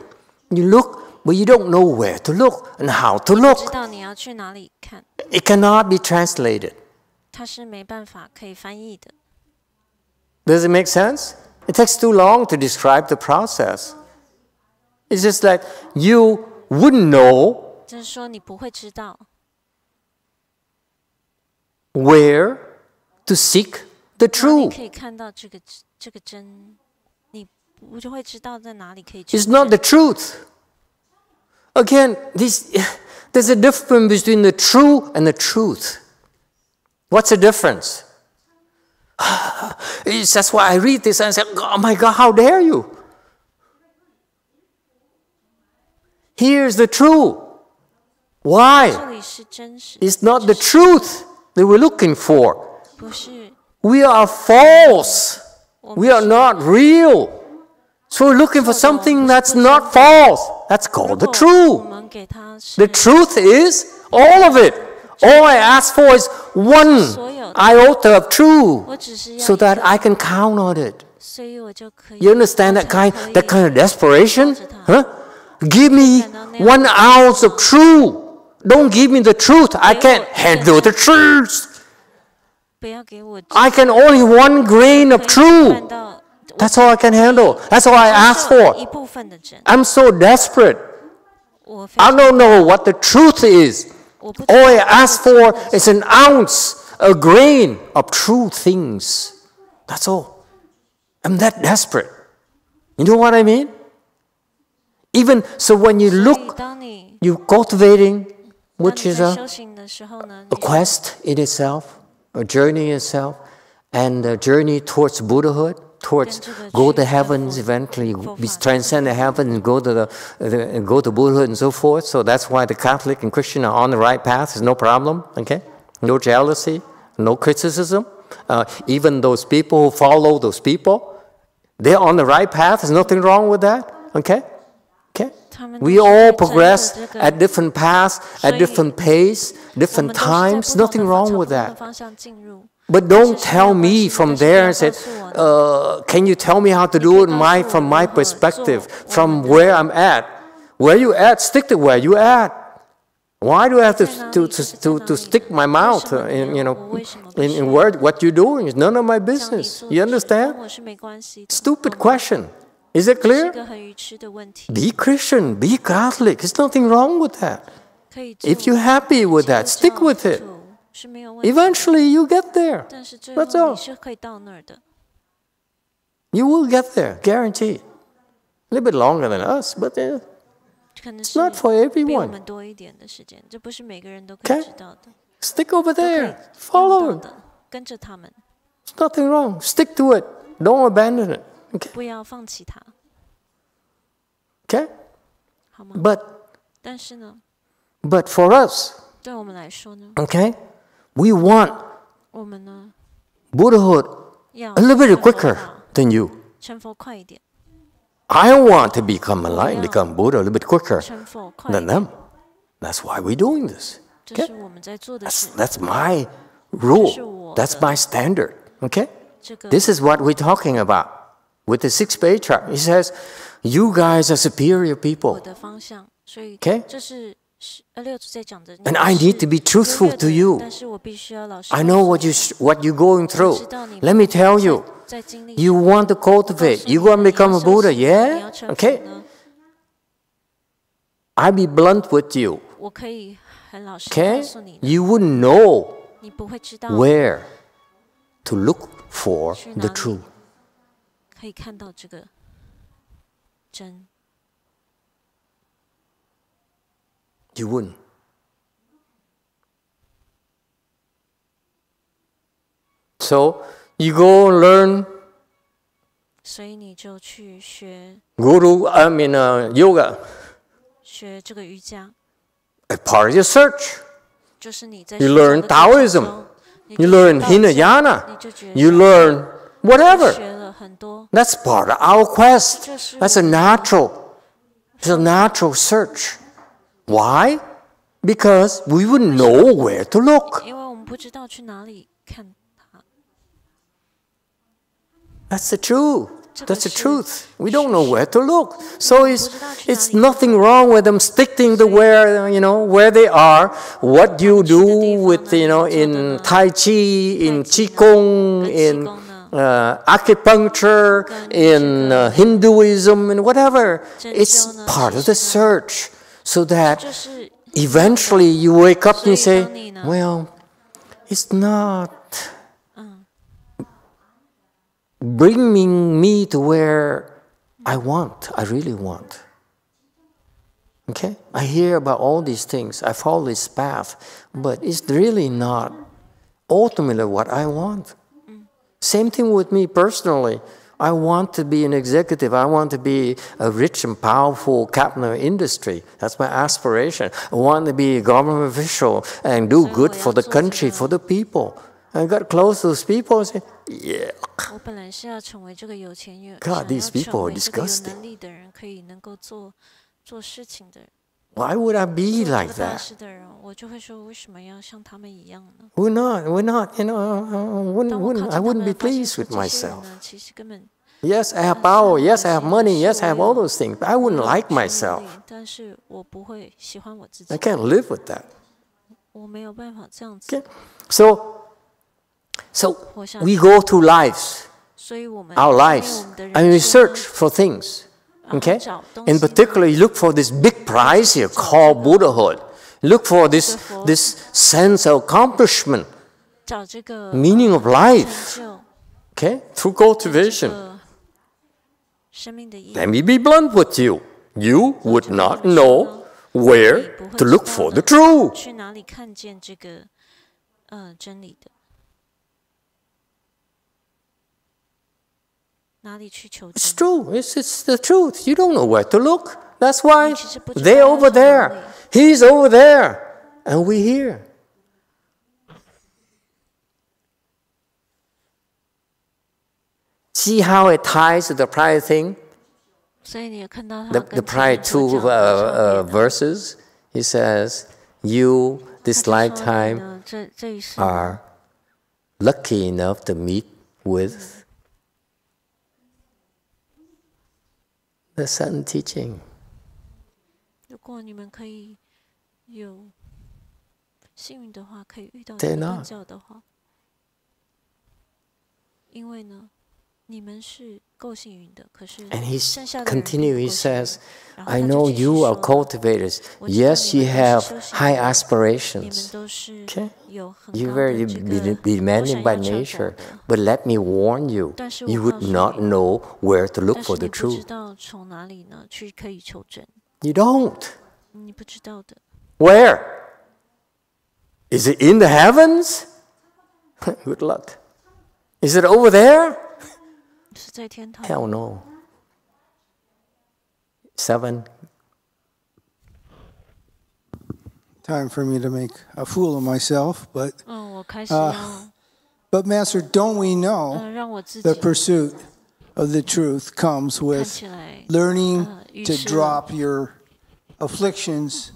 Speaker 1: You look, but you don't know where to look and how to look. It cannot be translated. Does it make sense? It takes too long to describe the process. It's just like you wouldn't know where to seek the true. It's not the truth. Again, there's a difference between the true and the truth. What's the difference? That's why I read this and say, oh my God, how dare you? Here's the true. Why? It's not the truth that we're looking for. We are false. We are not real. So we're looking for something that's not false. That's called the true. The truth is all of it. All I ask for is one iota of true so that I can count on it. You understand that kind of desperation? Huh? Give me 1 ounce of true. Don't give me the truth. I can't handle the truth. I can only 1 grain of true. That's all I can handle. That's all I ask for. I'm so desperate. I don't know what the truth is. All I ask for is an ounce, a grain of true things. That's all. I'm that desperate. You know what I mean? Even so, when you look, you're cultivating, which is a quest in itself, a journey in itself, and a journey towards Buddhahood, towards go to heavens eventually, we transcend the heavens and go to Buddhahood and so forth. So that's why the Catholic and Christian are on the right path. There's no problem. Okay, no jealousy, no criticism. Even those people who follow those people, they're on the right path. There's nothing wrong with that. Okay. We all progress at different paths, at different pace, different times. Nothing wrong with that. But don't tell me from there and say, can you tell me how to do it from my perspective, from where I'm at? Where you at, stick to where you at. Why do I have to stick my mouth in what you're doing? It's none of my business. You understand? Stupid question. Is it clear? Be Christian, be Catholic. There's nothing wrong with that. If you're happy with that, stick with it. Eventually, you get there. That's all. You will get there, guaranteed. A little bit longer than us, but it's not for everyone. Okay? Stick over there. Follow it. There's nothing wrong. Stick to it. Don't abandon it. Okay? Okay? But for us, okay, we want Buddhahood a little bit quicker than you. I want to become enlightened, become Buddha a little bit quicker than them. That's why we're doing this. Okay? That's my rule. That's my standard. Okay? This is what we're talking about. With the 6-page chart, he says, you guys are superior people. Okay? And I need to be truthful to you. I know what you're going through. Let me tell you, you want to cultivate. You want to become a Buddha, yeah? Okay? I'll be blunt with you. Okay? You wouldn't know where to look for the truth. You wouldn't. So you go learn yoga. A part of your search. You learn Taoism. You learn Hinayana. You learn whatever. That's part of our quest. That's a natural. It's a natural search. Why? Because we wouldn't know where to look. That's the truth. That's the truth. We don't know where to look. So it's nothing wrong with them sticking to where they are. What you do with in Tai Chi, in Qigong, in acupuncture, in Hinduism, and whatever. It's part of the search. So that eventually you wake up and you say, well, it's not bringing me to where I really want. Okay? I hear about all these things. I follow this path, but it's really not ultimately what I want. Same thing with me personally. I want to be an executive. I want to be a rich and powerful captain of industry. That's my aspiration. I want to be a government official and do good for the country, for the people. I got close to those people and say, yeah. God, these people are disgusting. Why would I be like that? We're not, I wouldn't be pleased with myself. Yes, I have power. Yes, I have money. Yes, I have all those things. But I wouldn't like myself. I can't live with that. Okay? So we go through lives, our lives, and we search for things. Okay? In particular, you look for this big prize here called Buddhahood. Look for this sense of accomplishment, meaning of life. Okay? Through cultivation. Let me be blunt with you. You would not know where to look for the truth. It's true. It's the truth. You don't know where to look. That's why they're over there. He's over there. And we're here. See how it ties to the prior thing? The prior two verses. He says, you, this lifetime, are lucky enough to meet with the sudden teaching. They're not. And he continues, he says, I know you are cultivators. Yes, you have high aspirations. Okay? You're very demanding by nature. But let me warn you, you would not know where to look for the truth. You don't. Where? Is it in the heavens? Good luck. Is it over there? Hell no. 7.
Speaker 11: Time for me to make a fool of myself, but Master, don't we know the pursuit of the truth comes with learning to drop your afflictions?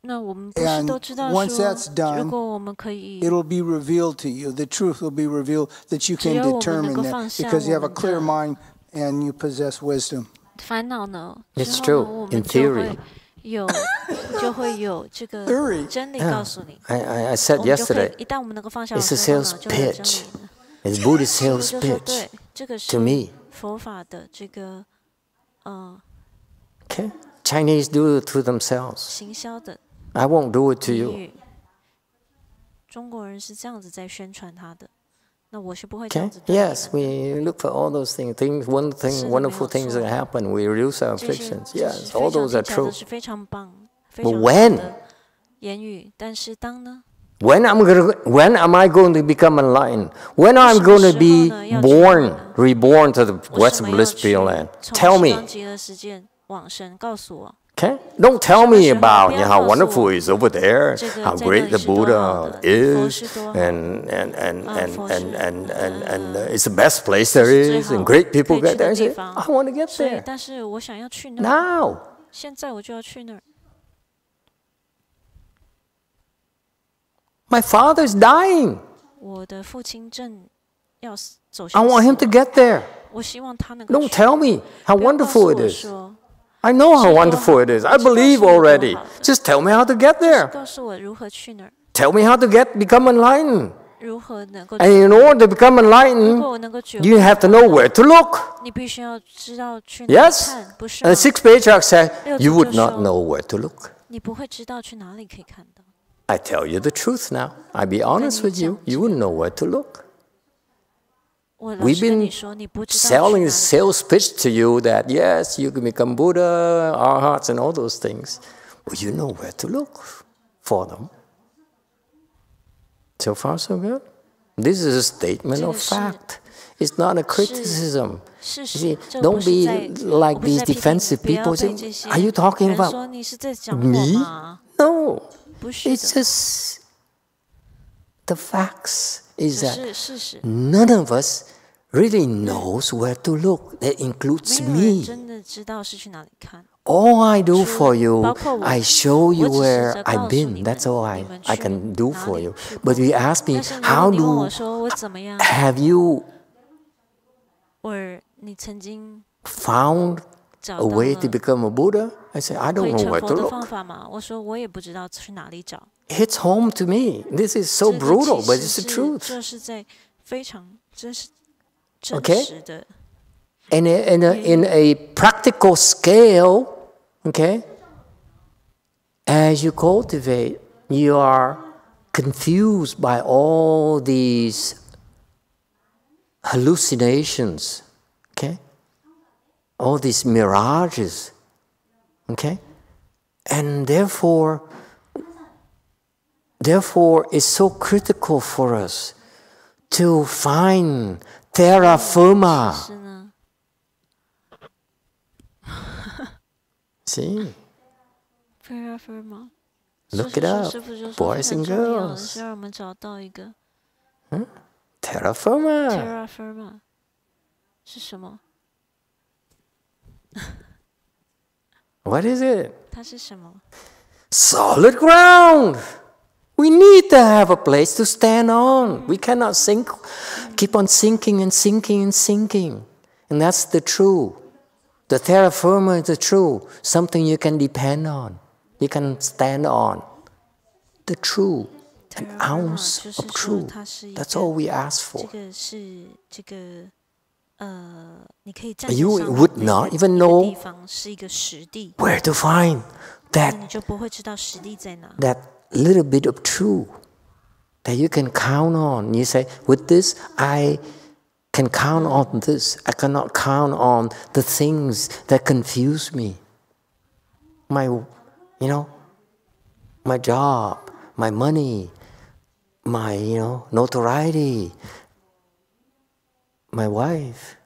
Speaker 11: And once that's done, it'll be revealed to you. The truth will be revealed that you can determine that because you have a clear mind and you possess wisdom.
Speaker 1: It's true, in theory.
Speaker 11: Theory.
Speaker 1: I said yesterday, it's a sales pitch. It's Buddhist sales pitch to me. Okay? Chinese do it to themselves. I won't do it to you. Okay? Yes, we look for all those things. Wonderful things that happen. We reduce our afflictions. Yes, all those are true. But when? When am I going to become enlightened? When am I going to be reborn to the West Blissful land? Tell me. Okay? Don't tell me about how wonderful it is over there, how great the Buddha is, and it's the best place there is, and great people get there. I want to get there. Now. My father's dying. I want him to get there. Don't tell me how wonderful it is. I know how wonderful it is. I believe already. Just tell me how to get there. Tell me how to become enlightened. And in order to become enlightened, you have to know where to look. Yes? And the sixth patriarch said, you would not know where to look. I tell you the truth now. I be honest with you. You wouldn't know where to look. We've been selling the sales pitch to you that, yes, you can become Buddha, Arhats, and all those things. But you know where to look for them. So far, so good. This is a statement of fact. It's not a criticism. You see, don't be like these defensive people. Say, are you talking about me? No. It's just the facts is that none of us really knows where to look. That includes me. All I do for you, I show you where I've been. That's all I can do for you. But you ask me, have you found a way to become a Buddha? I say, I don't know where to look. It's home to me. This is so brutal, but it's the truth. Okay? in a practical scale, okay, as you cultivate, you are confused by all these hallucinations, okay, all these mirages, okay, and therefore it's so critical for us to find terra firma. See?
Speaker 2: Terra firma.
Speaker 1: Look it up, boys and girls. Terra firma.
Speaker 2: Terra firma. 是什么?
Speaker 1: What is it?
Speaker 2: 它是什么?
Speaker 1: Solid ground. We need to have a place to stand on. We cannot keep on sinking and sinking and sinking. And that's the true. The terra firma is the true. Something you can depend on. You can stand on. The true. An ounce of true. That's all we ask for. You would not even know where to find that little bit of true that you can count on. You say, with this, I can count on this. I cannot count on the things that confuse me. My job, my money, my, notoriety, my wife.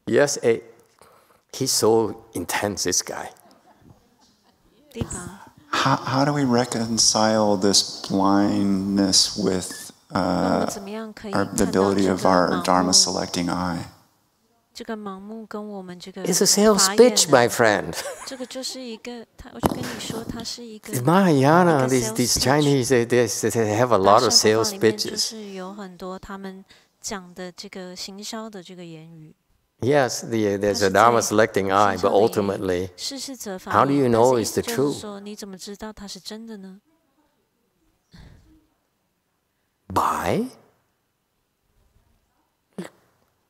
Speaker 1: Yes, he's so intense, this guy.
Speaker 8: How do we reconcile this blindness with the ability of our Dharma selecting eye?
Speaker 1: It's a sales pitch, my friend. Mahayana, these Chinese, they have a lot of sales pitches. Yes, there's a Dharma selecting eye, but ultimately, how do you know it's the true? By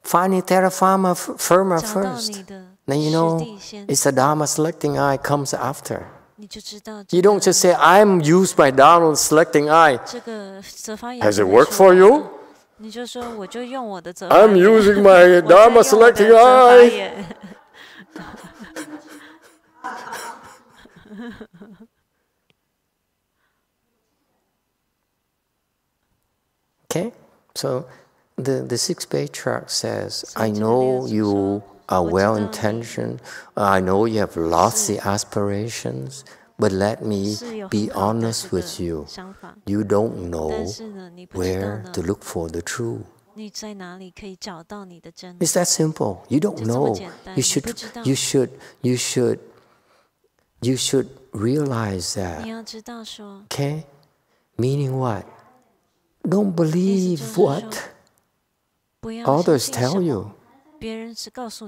Speaker 1: finding terra firma first. Then you know it's the Dharma selecting eye comes after. You don't just say, I'm used by Dharma selecting eye. Has it worked for you? I'm using my Dharma selecting eye. Okay, so the sixth patriarch says, I know you are well-intentioned, I know you have lofty aspirations, but let me be honest with you. You don't know where to look for the true. It's that simple. You don't know. You should realize that. Okay? Meaning what? Don't believe what others tell you. You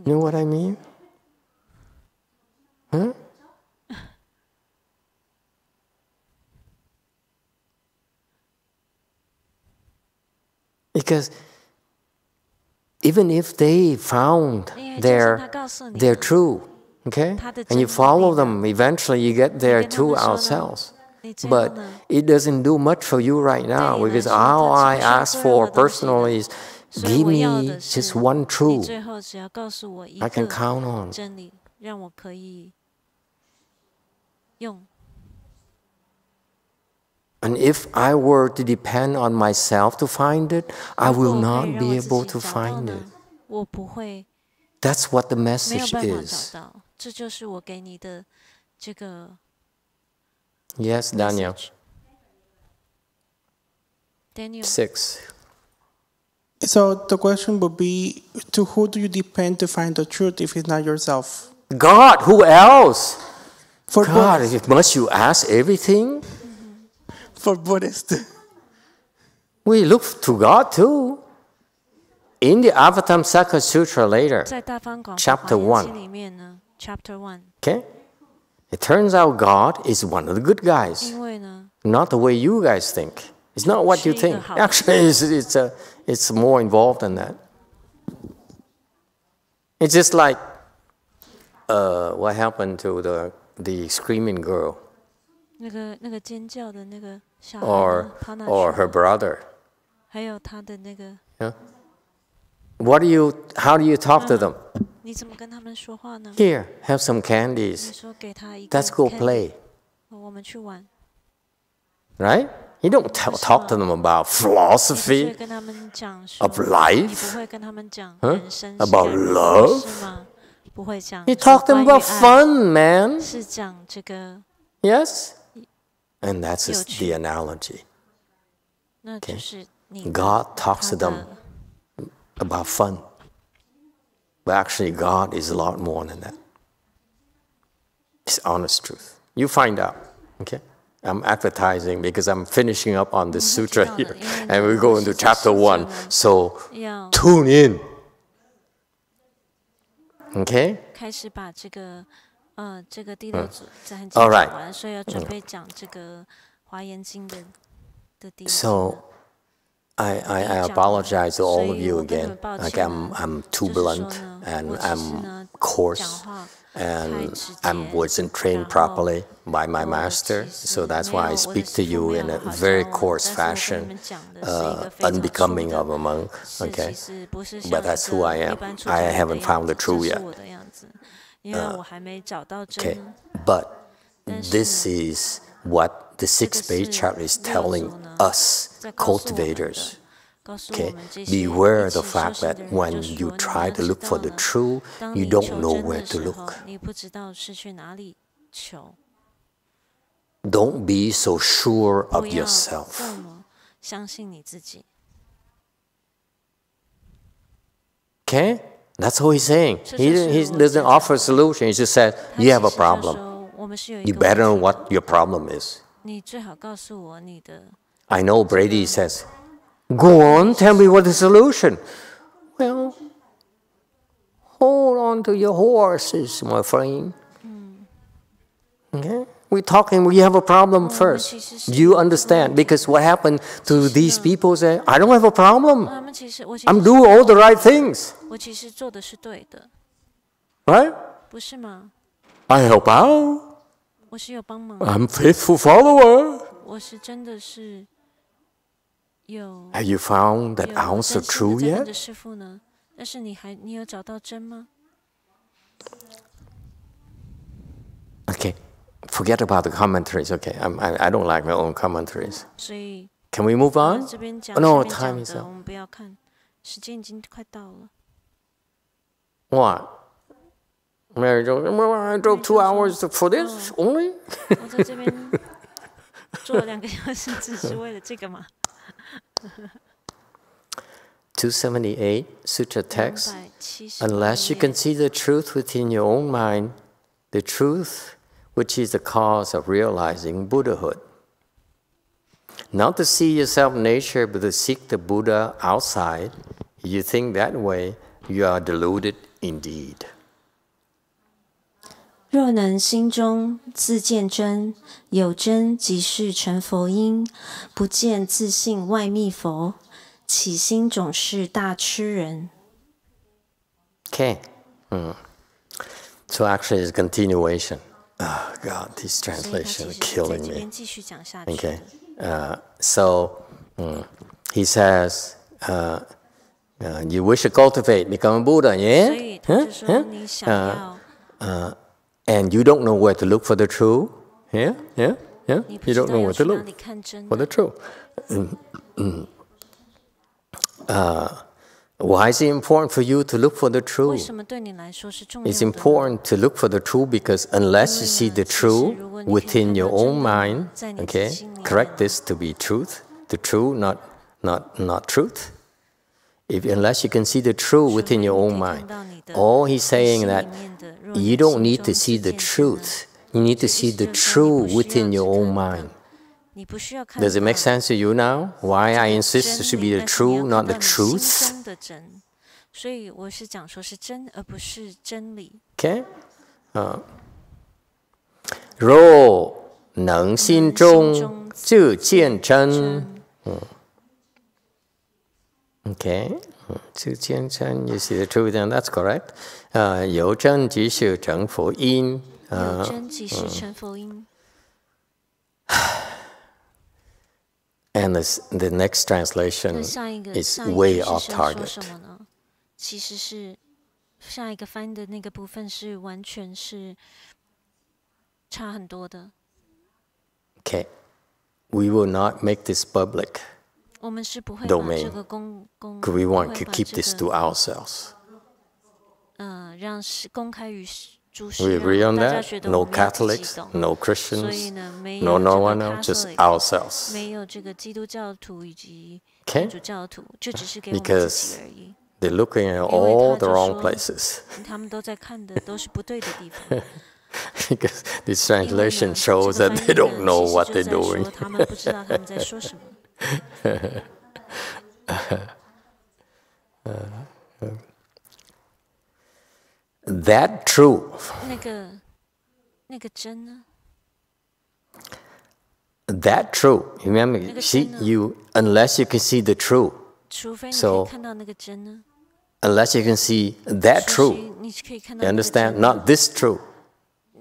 Speaker 1: know what I mean? Huh? Because even if they found their true, okay, and you follow them, eventually you get there too ourselves. But it doesn't do much for you right now, because all I ask for personally is give me just one true I can count on. And if I were to depend on myself to find it, I will not be able to find it. That's what the message is. Yes, Daniel. 6.
Speaker 12: So the question would be, to who do you depend to find the truth if it's not yourself?
Speaker 1: God, who else? For God, must you ask everything?
Speaker 12: For Buddhists.
Speaker 1: We look to God too. In the Avatamsaka Sutra later, chapter 1. Okay? It turns out God is one of the good guys. Not the way you guys think. It's not what you think. Actually, it's more involved than that. It's just like what happened to the screaming girl. Or her brother. Yeah? How do you talk to them? Here, have some candies. Let's go play. Right? You don't talk to them about philosophy of life, about love. You talk to them about fun, man. Yes? And that's just the analogy. Okay? God talks to them about fun. But actually, God is a lot more than that. It's honest truth. You find out. Okay? I'm advertising because I'm finishing up on this sutra here. And we go into chapter 1. So tune in. Okay? All right. So I apologize to all of you again. Like I'm too blunt and I'm coarse and I wasn't trained properly by my master. So that's why I speak to you in a very coarse fashion, unbecoming of a monk. Okay, but that's who I am. I haven't found the truth yet. Okay, but this is what the 6th page chapter is telling us cultivators. Okay, beware the fact that when you try to look for the truth, you don't know where to look. Don't be so sure of yourself. Okay, that's what he's saying. He doesn't offer a solution. He just said, you have a problem. You better know what your problem is. I know Brady says, go on, tell me what the solution. Well, hold on to your horses, my friend. Okay? We're talking, we have a problem first. You understand? Because what happened to these people say, I don't have a problem. I'm doing all the right things. Right? I help out. I'm a faithful follower. Have you found that ounce of truth yet? Okay, forget about the commentaries. Okay, I don't like my own commentaries. Can we move on? Oh, no, time is up. What? Mary Jo, I drove 2 hours for this only? 278 Sutra text. Unless you can see the truth within your own mind, the truth which is the cause of realizing Buddhahood. Not to see yourself in nature, but to seek the Buddha outside. If you think that way, you are deluded indeed.
Speaker 2: 若能心中自见真，有真即是成佛因，不见自信外密佛，起心总是大痴人。
Speaker 1: Okay. So actually it's a continuation. Oh God, these translations are killing me. Okay. So he says, you wish to cultivate, become a Buddha, yeah? And you don't know where to look for the truth. Yeah? You don't know where to look for the truth. Why is it important for you to look for the truth? It's important to look for the truth because unless you see the truth within your own mind, okay, correct this to be truth, the truth, not truth. Unless you can see the truth within your own mind. All he's saying that you don't need to see the truth. You need to see the truth within your own mind. Does it make sense to you now? Why I insist it should be the truth, not the truth? Okay? 若能心中就见真， Okay. Chu Chen Chen, you see the truth, and that's correct. 有真即是成佛因. And the next translation is way off target.
Speaker 13: 其实是下一个翻译的那个部分是完全是差很多的。
Speaker 1: Okay, we will not make this public
Speaker 13: 我们是不会把这个公
Speaker 1: because we want to keep this to ourselves.
Speaker 13: 让公开于诸
Speaker 1: We
Speaker 13: 世，
Speaker 1: agree on
Speaker 13: 大家
Speaker 1: that.
Speaker 13: 觉得
Speaker 1: No
Speaker 13: 我们要自己
Speaker 1: Catholics,
Speaker 13: 懂。
Speaker 1: no
Speaker 13: 所以
Speaker 1: Christians,
Speaker 13: 呢，没
Speaker 1: no
Speaker 13: 有
Speaker 1: no
Speaker 13: 这
Speaker 1: one
Speaker 13: 个
Speaker 1: else, just
Speaker 13: Catholic，
Speaker 1: ourselves.
Speaker 13: 没有这个基督教徒以及
Speaker 1: Okay?
Speaker 13: 天主教徒，就只是给我们自
Speaker 1: Because
Speaker 13: 己而已。
Speaker 1: they're looking at
Speaker 13: 因为
Speaker 1: all
Speaker 13: 他
Speaker 1: the
Speaker 13: 就
Speaker 1: wrong
Speaker 13: 说
Speaker 1: places.
Speaker 13: 他们都在看的都是不对的地方。
Speaker 1: Because this translation shows that they don't know what they're doing.
Speaker 13: 他们不知道他们在说什么。
Speaker 1: That truth.
Speaker 13: 那个真呢？
Speaker 1: That truth. Remember, unless you can see the truth.
Speaker 13: 除非你可以看到那个真呢？
Speaker 1: Unless you can see that truth.
Speaker 13: 你可以看
Speaker 1: You
Speaker 13: 到那个真
Speaker 1: understand? Not this truth.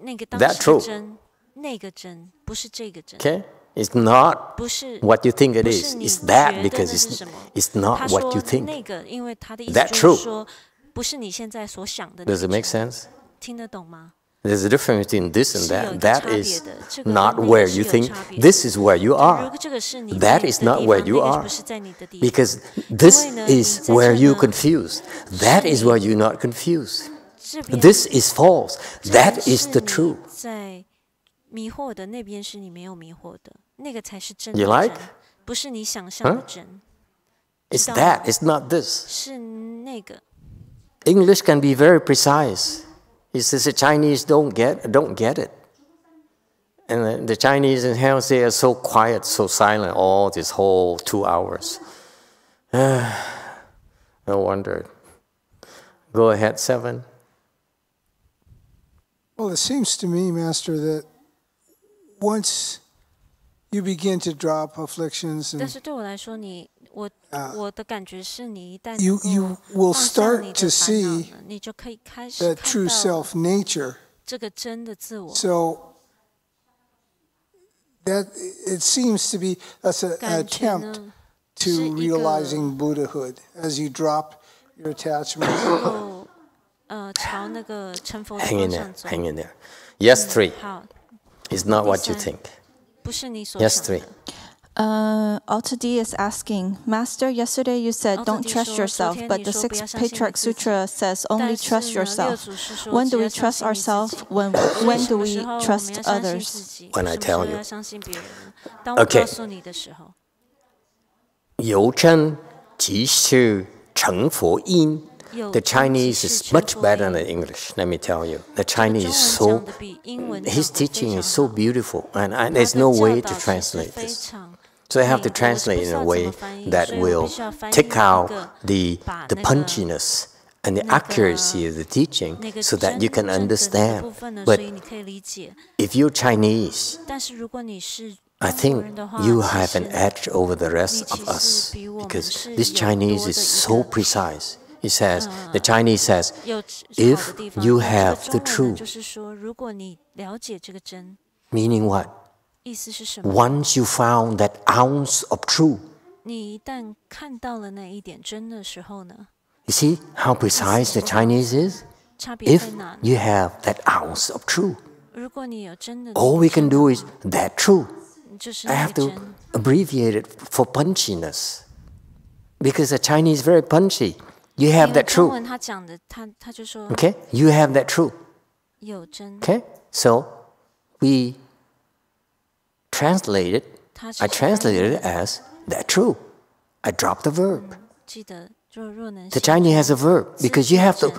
Speaker 13: 那个当
Speaker 1: That
Speaker 13: 时的
Speaker 1: truth.
Speaker 13: 真，那个真，不是这个真。
Speaker 1: Okay? It's not
Speaker 13: 不是
Speaker 1: what you think it
Speaker 13: 不
Speaker 1: is.
Speaker 13: 是你
Speaker 1: It's that
Speaker 13: 觉得
Speaker 1: because
Speaker 13: 那是什么？
Speaker 1: it's
Speaker 13: 他
Speaker 1: not
Speaker 13: 说
Speaker 1: what you think.
Speaker 13: 那个，因为他的意思
Speaker 1: That
Speaker 13: 就是
Speaker 1: truth.
Speaker 13: 说，不是你现在所想的那
Speaker 1: Does
Speaker 13: 个
Speaker 1: it make
Speaker 13: 真。
Speaker 1: sense?
Speaker 13: 听得懂吗？
Speaker 1: There's a difference between this and
Speaker 13: 是有
Speaker 1: that.
Speaker 13: 一个
Speaker 1: That
Speaker 13: 差别
Speaker 1: is
Speaker 13: 的，这个
Speaker 1: not
Speaker 13: 跟那
Speaker 1: where
Speaker 13: 个是
Speaker 1: you
Speaker 13: 有
Speaker 1: think.
Speaker 13: 差别的。
Speaker 1: This is where you
Speaker 13: 如
Speaker 1: are.
Speaker 13: 果这个是你
Speaker 1: That
Speaker 13: 在
Speaker 1: is
Speaker 13: 的
Speaker 1: not
Speaker 13: 地
Speaker 1: where
Speaker 13: 方，
Speaker 1: you
Speaker 13: 那个
Speaker 1: are.
Speaker 13: 不是在你的地方。
Speaker 1: Because this
Speaker 13: 因为呢，你
Speaker 1: is
Speaker 13: 在
Speaker 1: where
Speaker 13: 这
Speaker 1: you
Speaker 13: 呢
Speaker 1: confused. That is where you're not confused.
Speaker 13: 这边
Speaker 1: This is false.
Speaker 13: 这边
Speaker 1: That
Speaker 13: 是
Speaker 1: is the
Speaker 13: 你
Speaker 1: truth.
Speaker 13: 在迷惑的，那边是你没有迷惑的，那个才是真
Speaker 1: You
Speaker 13: 的
Speaker 1: like?
Speaker 13: 真，不是你想象的真。
Speaker 1: It's
Speaker 13: 知道吗？
Speaker 1: that. It's not this.
Speaker 13: 是那个。
Speaker 1: English can be very precise. He says the Chinese don't get it. And the Chinese in house, they are so quiet, so silent all this whole 2 hours. No wonder. Go ahead, 7.
Speaker 11: Well, it seems to me, Master, that once you begin to drop afflictions
Speaker 13: 但
Speaker 11: and
Speaker 13: 是对我来说，我的感觉是你一旦
Speaker 11: you
Speaker 13: 能
Speaker 11: will
Speaker 13: 够放下
Speaker 11: start
Speaker 13: 你
Speaker 11: to
Speaker 13: 的烦恼
Speaker 11: see
Speaker 13: 呢，你就可以开始
Speaker 11: that
Speaker 13: 看
Speaker 11: true
Speaker 13: 到
Speaker 11: self nature.
Speaker 13: 这个真的自我。
Speaker 11: So that it seems to be that's an
Speaker 13: 感觉
Speaker 11: attempt
Speaker 13: 呢
Speaker 11: to
Speaker 13: 是一个
Speaker 11: realizing Buddhahood as you drop your attachment.
Speaker 13: 朝那个成佛的
Speaker 1: Hang in
Speaker 13: 方
Speaker 1: there.
Speaker 13: 向走。
Speaker 1: Hang in there. Yes, 3.
Speaker 13: 好，
Speaker 1: It's not what you
Speaker 13: 第
Speaker 1: think.
Speaker 13: 不是你所
Speaker 1: Yes,
Speaker 13: 想
Speaker 1: 3.
Speaker 13: 的。
Speaker 9: Alta D is asking, Master, yesterday you said don't trust yourself, but the Sixth Patriarch Sutra says only trust yourself. When do we trust ourselves? When do we trust others?
Speaker 1: When I tell you.
Speaker 13: 当我
Speaker 1: Okay.
Speaker 13: 告诉你的时候，
Speaker 1: 有真即是成佛因. The Chinese is much better than English, let me tell you. The Chinese is so, his teaching is so beautiful, and there's no way to translate this. So I have to translate in a way that will take out the punchiness and the accuracy of the teaching so that you can understand. But if you're Chinese,
Speaker 13: 但是如果你是
Speaker 1: I think you have an edge over the rest of us because this Chinese is so precise. It says, the Chinese says, if you have the truth, meaning what? Once you found that ounce of truth, you see how precise the Chinese is? If you have that ounce of truth, all we can do is that truth. I have to abbreviate it for punchiness because the Chinese is very punchy. You have that truth. Okay? You have that truth. Okay? So we translate it. I translated it as that truth. I dropped the verb. The Chinese has a verb because you have to,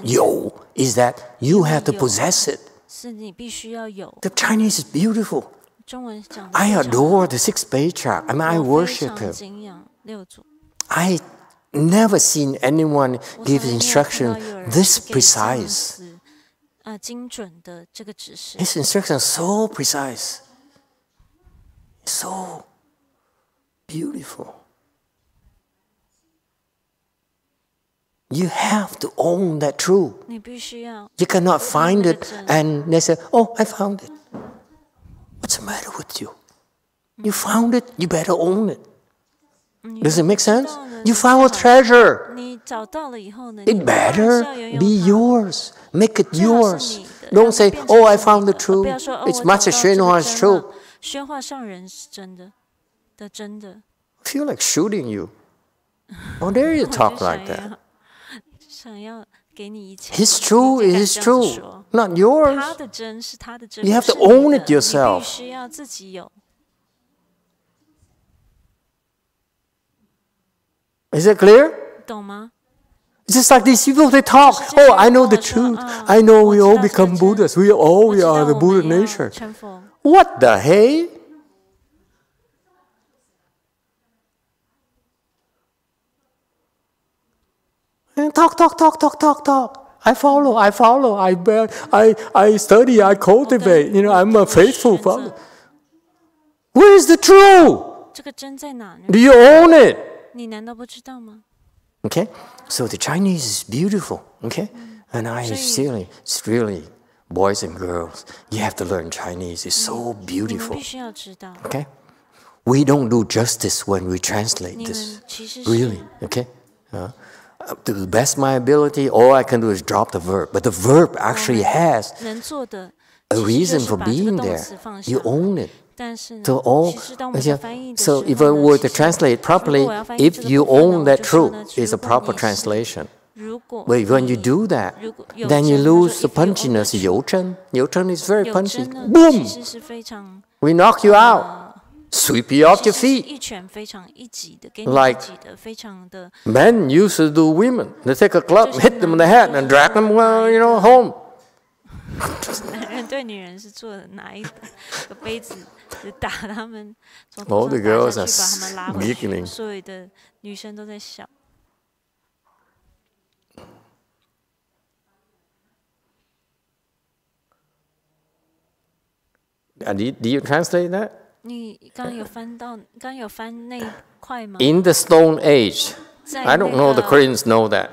Speaker 1: yo is that you have to possess it. The Chinese is beautiful. I adore the Sixth Patriarch. I mean, I worship him. I never seen anyone give instruction this precise. His instruction is so precise, so beautiful. You have to own that truth. You cannot find it and they say, oh, I found it. What's the matter with you? You found it, you better own it. Does it make sense? You found a treasure. It better be yours. Make it yours. Don't say, oh, I found the truth. It's Master Hsuan Hua's truth. I feel like shooting you. How dare you talk like that? His truth is his truth, not yours. You have to own it yourself. Is it clear? It's just like these people, they talk. Oh, I know the truth. I know we all become Buddhas. We are the Buddha nature. What the hey? And talk. I follow. I study. I cultivate. You know, I'm a faithful follower. Where is the truth? Do you own it? Okay, so the Chinese is beautiful. Okay, and it's really boys and girls. You have to learn Chinese. It's so beautiful. Okay, we don't do justice when we translate this. Really. Okay. To the best of my ability, all I can do is drop the verb. But the verb actually has a reason for being there. You own it. So if I were to translate properly, if you own that truth, is a proper translation. But when you do that, then you lose the punchiness. You Zhen is very punchy. Boom! We knock you out. Sweep you off your feet. Like men used to do women. They take a club, hit them in the head, and drag them, home. All the girls are giggling. Did you translate that? In the Stone Age, I don't know the Koreans know that.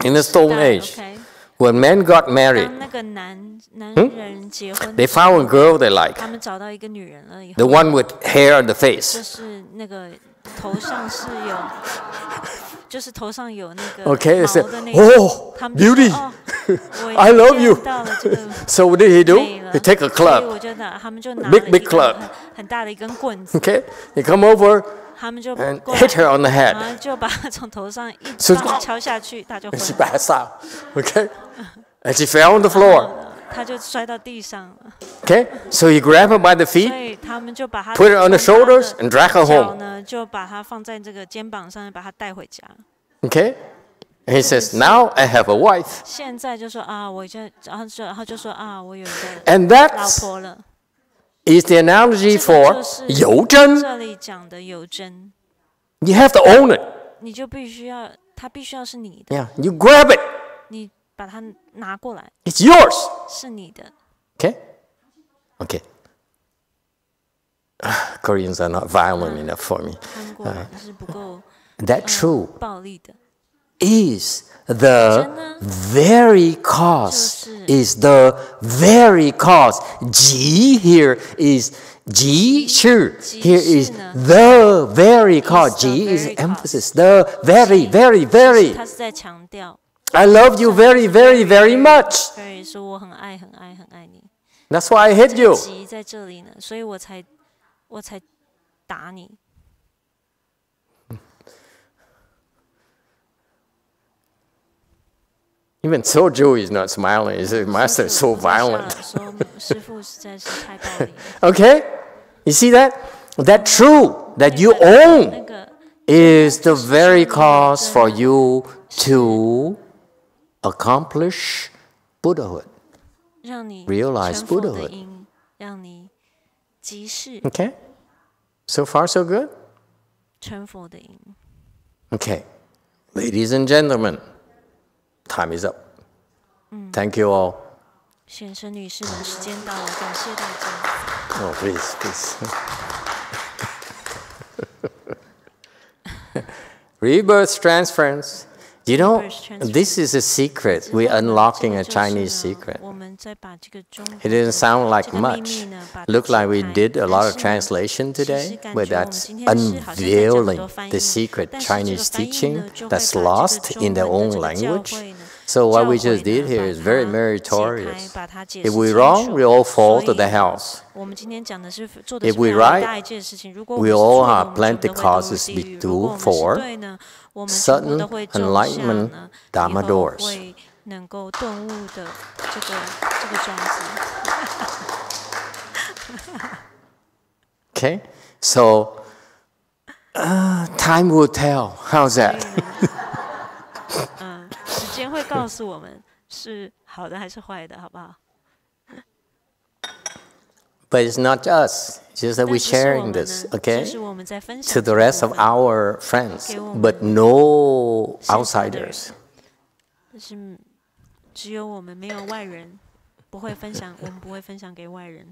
Speaker 1: In the Stone Age, when men got married, they found a girl they like. The one with hair on the face. Okay, they said, oh, beauty, I love you. So what did he do? He take a club, big club. Okay, he come over and hit her on the head. So she passed out. Okay, and she fell on the floor. Okay, so he grabbed her by the feet, put her on the shoulders, and drag her home. Okay, and he says, now I have a wife. And that is the analogy for You Zhen. You have to own it. Yeah, you grab it. It's yours. Okay. Koreans are not violent enough for me. That truth is the very cause. Ji here is Ji Shi. Here is the very cause. Ji is emphasis. The very, very, very. I love you very, very, very much. That's why I hate you. Even Soju is not smiling. He says, Master is so violent. Okay? You see that? That truth that you own is the very cause for you to accomplish Buddhahood. Realize Buddhahood. Okay? So far, so good? Okay. Ladies and gentlemen, time is up. Thank you all. Oh, please. Rebirth transference. You know, this is a secret. We're unlocking a Chinese secret. It doesn't sound like much. Look like we did a lot of translation today, but that's unveiling the secret Chinese teaching that's lost in their own language. So what we just did here is very meritorious. If we're wrong, we all fall to the house. If we're right, we all have plenty causes to do for sudden enlightenment Dharma doors. Okay, so time will tell. How's that?
Speaker 13: 时间会告诉我们是好的还是坏的，好不好？
Speaker 1: But it's not us. It's just that we're sharing this, okay, to the rest of our friends, but no outsiders.
Speaker 13: 只有我们，没有外人，不会分享，我们不会分享给外人。